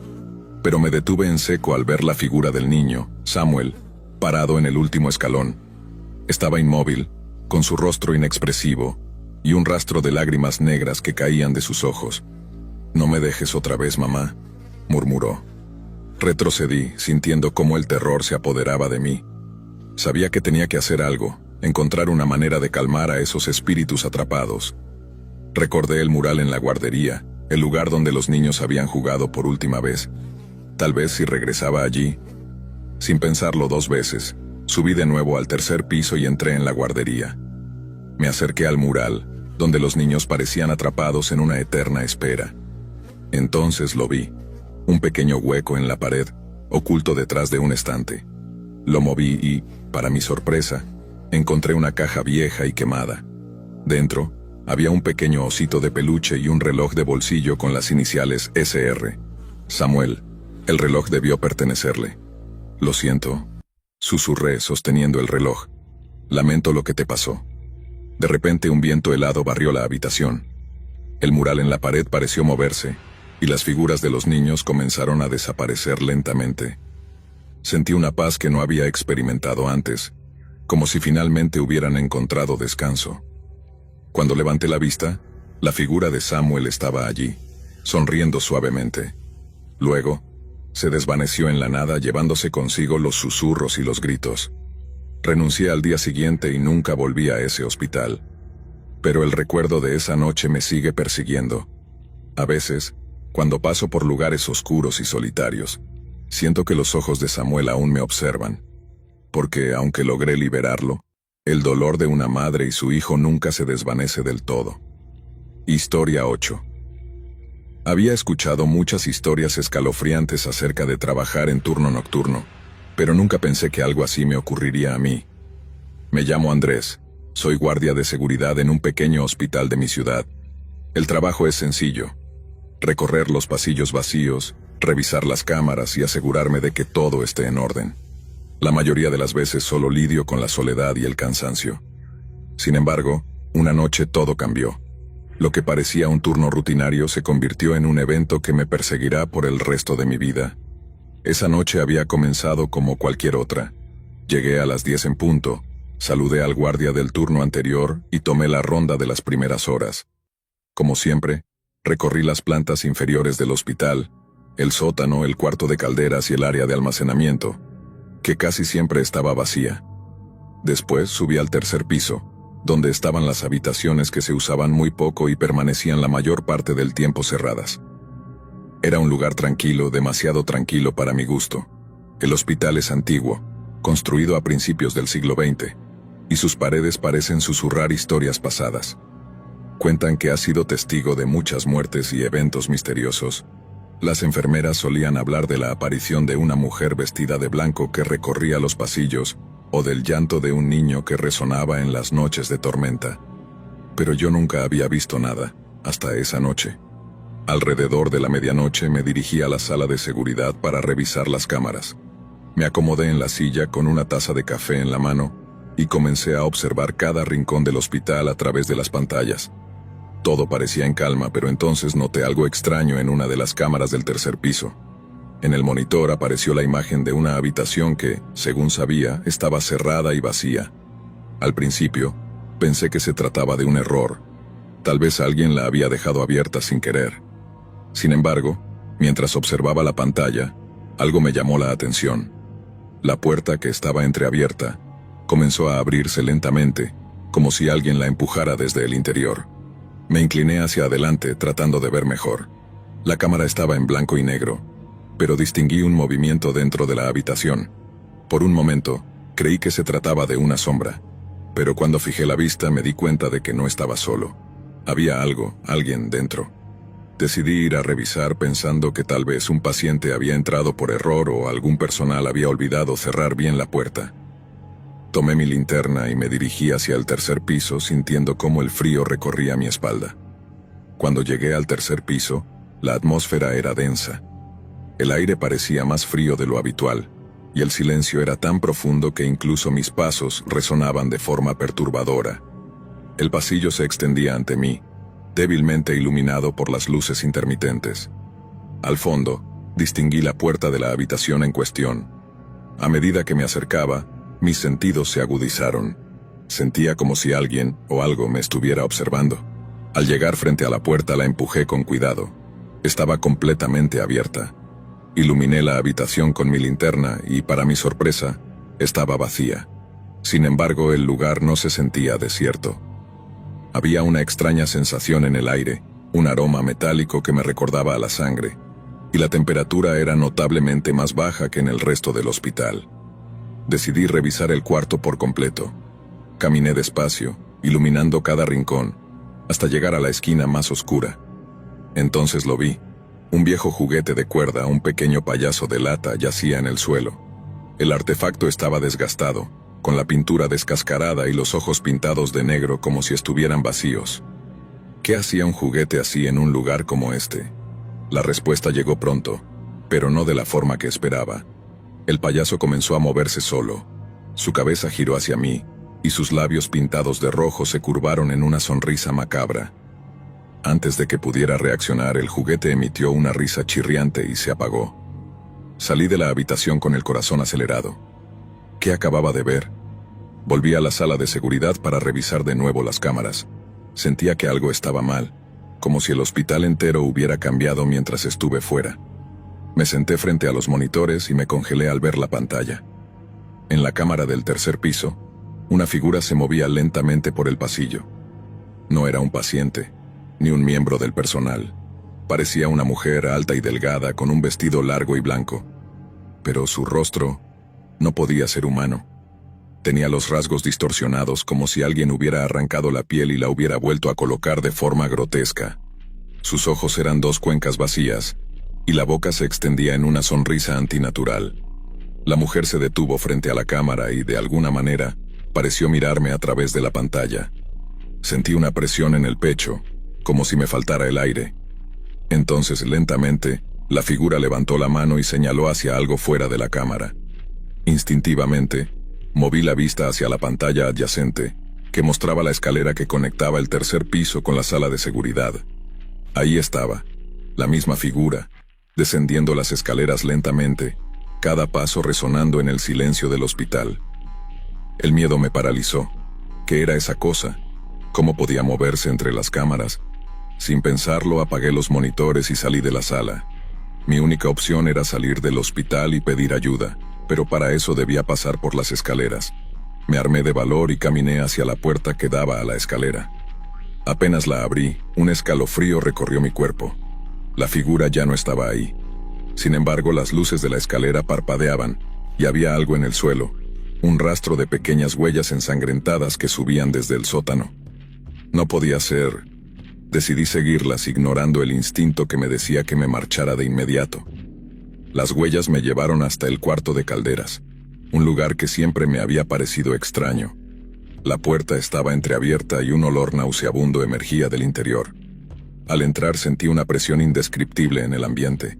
pero me detuve en seco al ver la figura del niño, Samuel, parado en el último escalón. Estaba inmóvil, con su rostro inexpresivo y un rastro de lágrimas negras que caían de sus ojos. «No me dejes otra vez, mamá», murmuró. Retrocedí, sintiendo cómo el terror se apoderaba de mí. Sabía que tenía que hacer algo, encontrar una manera de calmar a esos espíritus atrapados. Recordé el mural en la guardería, el lugar donde los niños habían jugado por última vez. Tal vez si regresaba allí. Sin pensarlo 2 veces, subí de nuevo al tercer piso y entré en la guardería. Me acerqué al mural, donde los niños parecían atrapados en una eterna espera. Entonces lo vi, un pequeño hueco en la pared, oculto detrás de un estante. Lo moví y, para mi sorpresa, encontré una caja vieja y quemada. Dentro, había un pequeño osito de peluche y un reloj de bolsillo con las iniciales SR. Samuel, el reloj debió pertenecerle. «Lo siento», susurré sosteniendo el reloj. «Lamento lo que te pasó». De repente un viento helado barrió la habitación. El mural en la pared pareció moverse, y las figuras de los niños comenzaron a desaparecer lentamente. Sentí una paz que no había experimentado antes, como si finalmente hubieran encontrado descanso. Cuando levanté la vista, la figura de Samuel estaba allí, sonriendo suavemente. Luego, se desvaneció en la nada, llevándose consigo los susurros y los gritos. Renuncié al día siguiente y nunca volví a ese hospital. Pero el recuerdo de esa noche me sigue persiguiendo. A veces, cuando paso por lugares oscuros y solitarios, siento que los ojos de Samuel aún me observan. Porque, aunque logré liberarlo, el dolor de una madre y su hijo nunca se desvanece del todo. Historia 8. Había escuchado muchas historias escalofriantes acerca de trabajar en turno nocturno, pero nunca pensé que algo así me ocurriría a mí. Me llamo Andrés, soy guardia de seguridad en un pequeño hospital de mi ciudad. El trabajo es sencillo: recorrer los pasillos vacíos, revisar las cámaras y asegurarme de que todo esté en orden. La mayoría de las veces solo lidio con la soledad y el cansancio. Sin embargo, una noche todo cambió. Lo que parecía un turno rutinario se convirtió en un evento que me perseguirá por el resto de mi vida. Esa noche había comenzado como cualquier otra. Llegué a las 10 en punto, saludé al guardia del turno anterior y tomé la ronda de las primeras horas. Como siempre, recorrí las plantas inferiores del hospital, el sótano, el cuarto de calderas y el área de almacenamiento, que casi siempre estaba vacía. Después subí al tercer piso, donde estaban las habitaciones que se usaban muy poco y permanecían la mayor parte del tiempo cerradas. Era un lugar tranquilo, demasiado tranquilo para mi gusto. El hospital es antiguo, construido a principios del siglo XX, y sus paredes parecen susurrar historias pasadas. Cuentan que ha sido testigo de muchas muertes y eventos misteriosos. Las enfermeras solían hablar de la aparición de una mujer vestida de blanco que recorría los pasillos, o del llanto de un niño que resonaba en las noches de tormenta. Pero yo nunca había visto nada, hasta esa noche. Alrededor de la medianoche me dirigí a la sala de seguridad para revisar las cámaras. Me acomodé en la silla con una taza de café en la mano y comencé a observar cada rincón del hospital a través de las pantallas. Todo parecía en calma, pero entonces noté algo extraño en una de las cámaras del tercer piso. En el monitor apareció la imagen de una habitación que, según sabía, estaba cerrada y vacía. Al principio, pensé que se trataba de un error. Tal vez alguien la había dejado abierta sin querer. Sin embargo, mientras observaba la pantalla, algo me llamó la atención. La puerta, que estaba entreabierta, comenzó a abrirse lentamente, como si alguien la empujara desde el interior. Me incliné hacia adelante tratando de ver mejor. La cámara estaba en blanco y negro, pero distinguí un movimiento dentro de la habitación. Por un momento, creí que se trataba de una sombra, pero cuando fijé la vista me di cuenta de que no estaba solo. Había alguien dentro. Decidí ir a revisar pensando que tal vez un paciente había entrado por error o algún personal había olvidado cerrar bien la puerta. Tomé mi linterna y me dirigí hacia el tercer piso sintiendo cómo el frío recorría mi espalda. Cuando llegué al tercer piso, la atmósfera era densa. El aire parecía más frío de lo habitual, y el silencio era tan profundo que incluso mis pasos resonaban de forma perturbadora. El pasillo se extendía ante mí, débilmente iluminado por las luces intermitentes. Al fondo, distinguí la puerta de la habitación en cuestión. A medida que me acercaba, mis sentidos se agudizaron. Sentía como si alguien o algo me estuviera observando. Al llegar frente a la puerta la empujé con cuidado. Estaba completamente abierta. Iluminé la habitación con mi linterna y, para mi sorpresa, estaba vacía. Sin embargo, el lugar no se sentía desierto. Había una extraña sensación en el aire, un aroma metálico que me recordaba a la sangre, y la temperatura era notablemente más baja que en el resto del hospital. Decidí revisar el cuarto por completo. Caminé despacio, iluminando cada rincón, hasta llegar a la esquina más oscura. Entonces lo vi. Un viejo juguete de cuerda, un pequeño payaso de lata, yacía en el suelo. El artefacto estaba desgastado, con la pintura descascarada y los ojos pintados de negro como si estuvieran vacíos. ¿Qué hacía un juguete así en un lugar como este? La respuesta llegó pronto, pero no de la forma que esperaba. El payaso comenzó a moverse solo. Su cabeza giró hacia mí, y sus labios pintados de rojo se curvaron en una sonrisa macabra. Antes de que pudiera reaccionar, el juguete emitió una risa chirriante y se apagó. Salí de la habitación con el corazón acelerado. ¿Qué acababa de ver? Volví a la sala de seguridad para revisar de nuevo las cámaras. Sentía que algo estaba mal, como si el hospital entero hubiera cambiado mientras estuve fuera. Me senté frente a los monitores y me congelé al ver la pantalla. En la cámara del tercer piso, una figura se movía lentamente por el pasillo. No era un paciente, ni un miembro del personal. Parecía una mujer alta y delgada con un vestido largo y blanco. Pero su rostro no podía ser humano. Tenía los rasgos distorsionados como si alguien hubiera arrancado la piel y la hubiera vuelto a colocar de forma grotesca. Sus ojos eran dos cuencas vacías, y la boca se extendía en una sonrisa antinatural. La mujer se detuvo frente a la cámara y, de alguna manera, pareció mirarme a través de la pantalla. Sentí una presión en el pecho, como si me faltara el aire. Entonces, lentamente, la figura levantó la mano y señaló hacia algo fuera de la cámara. Instintivamente, moví la vista hacia la pantalla adyacente, que mostraba la escalera que conectaba el tercer piso con la sala de seguridad. Ahí estaba, la misma figura, descendiendo las escaleras lentamente, cada paso resonando en el silencio del hospital. El miedo me paralizó. ¿Qué era esa cosa? ¿Cómo podía moverse entre las cámaras? Sin pensarlo, apagué los monitores y salí de la sala. Mi única opción era salir del hospital y pedir ayuda, pero para eso debía pasar por las escaleras. Me armé de valor y caminé hacia la puerta que daba a la escalera. Apenas la abrí, un escalofrío recorrió mi cuerpo. La figura ya no estaba ahí. Sin embargo, las luces de la escalera parpadeaban, y había algo en el suelo, un rastro de pequeñas huellas ensangrentadas que subían desde el sótano. No podía ser. Decidí seguirlas, ignorando el instinto que me decía que me marchara de inmediato. Las huellas me llevaron hasta el cuarto de calderas, un lugar que siempre me había parecido extraño. La puerta estaba entreabierta y un olor nauseabundo emergía del interior. Al entrar sentí una presión indescriptible en el ambiente.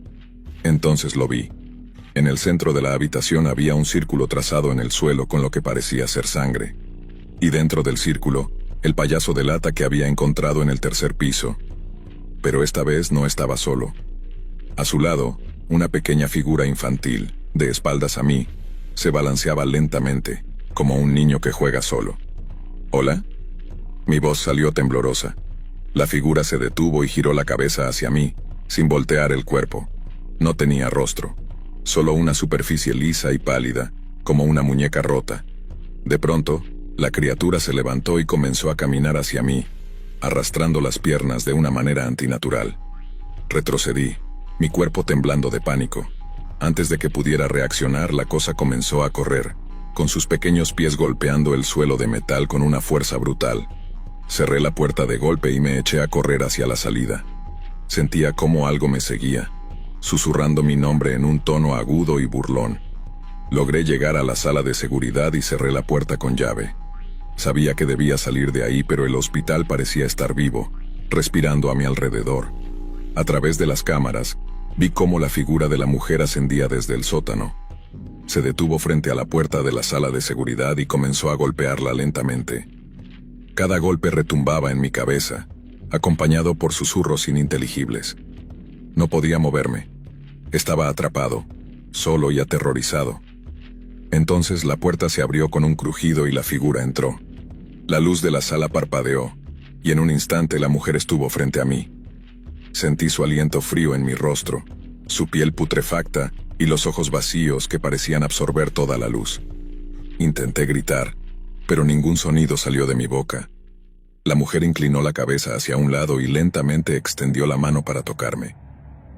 Entonces lo vi. En el centro de la habitación había un círculo trazado en el suelo con lo que parecía ser sangre. Y dentro del círculo, el payaso de lata que había encontrado en el tercer piso. Pero esta vez no estaba solo. A su lado, Una pequeña figura infantil, de espaldas a mí, se balanceaba lentamente, como un niño que juega solo. ¿Hola? Mi voz salió temblorosa. La figura se detuvo y giró la cabeza hacia mí, sin voltear el cuerpo. No tenía rostro, solo una superficie lisa y pálida, como una muñeca rota. De pronto, la criatura se levantó y comenzó a caminar hacia mí, arrastrando las piernas de una manera antinatural. Retrocedí, mi cuerpo temblando de pánico. Antes de que pudiera reaccionar, la cosa comenzó a correr, con sus pequeños pies golpeando el suelo de metal con una fuerza brutal. Cerré la puerta de golpe y me eché a correr hacia la salida. Sentía cómo algo me seguía, susurrando mi nombre en un tono agudo y burlón. Logré llegar a la sala de seguridad y cerré la puerta con llave. Sabía que debía salir de ahí, pero el hospital parecía estar vivo, respirando a mi alrededor. A través de las cámaras, vi cómo la figura de la mujer ascendía desde el sótano. Se detuvo frente a la puerta de la sala de seguridad y comenzó a golpearla lentamente. Cada golpe retumbaba en mi cabeza, acompañado por susurros ininteligibles. No podía moverme. Estaba atrapado, solo y aterrorizado. Entonces la puerta se abrió con un crujido y la figura entró. La luz de la sala parpadeó, y en un instante la mujer estuvo frente a mí. Sentí su aliento frío en mi rostro, su piel putrefacta y los ojos vacíos que parecían absorber toda la luz. Intenté gritar, pero ningún sonido salió de mi boca. La mujer inclinó la cabeza hacia un lado y lentamente extendió la mano para tocarme.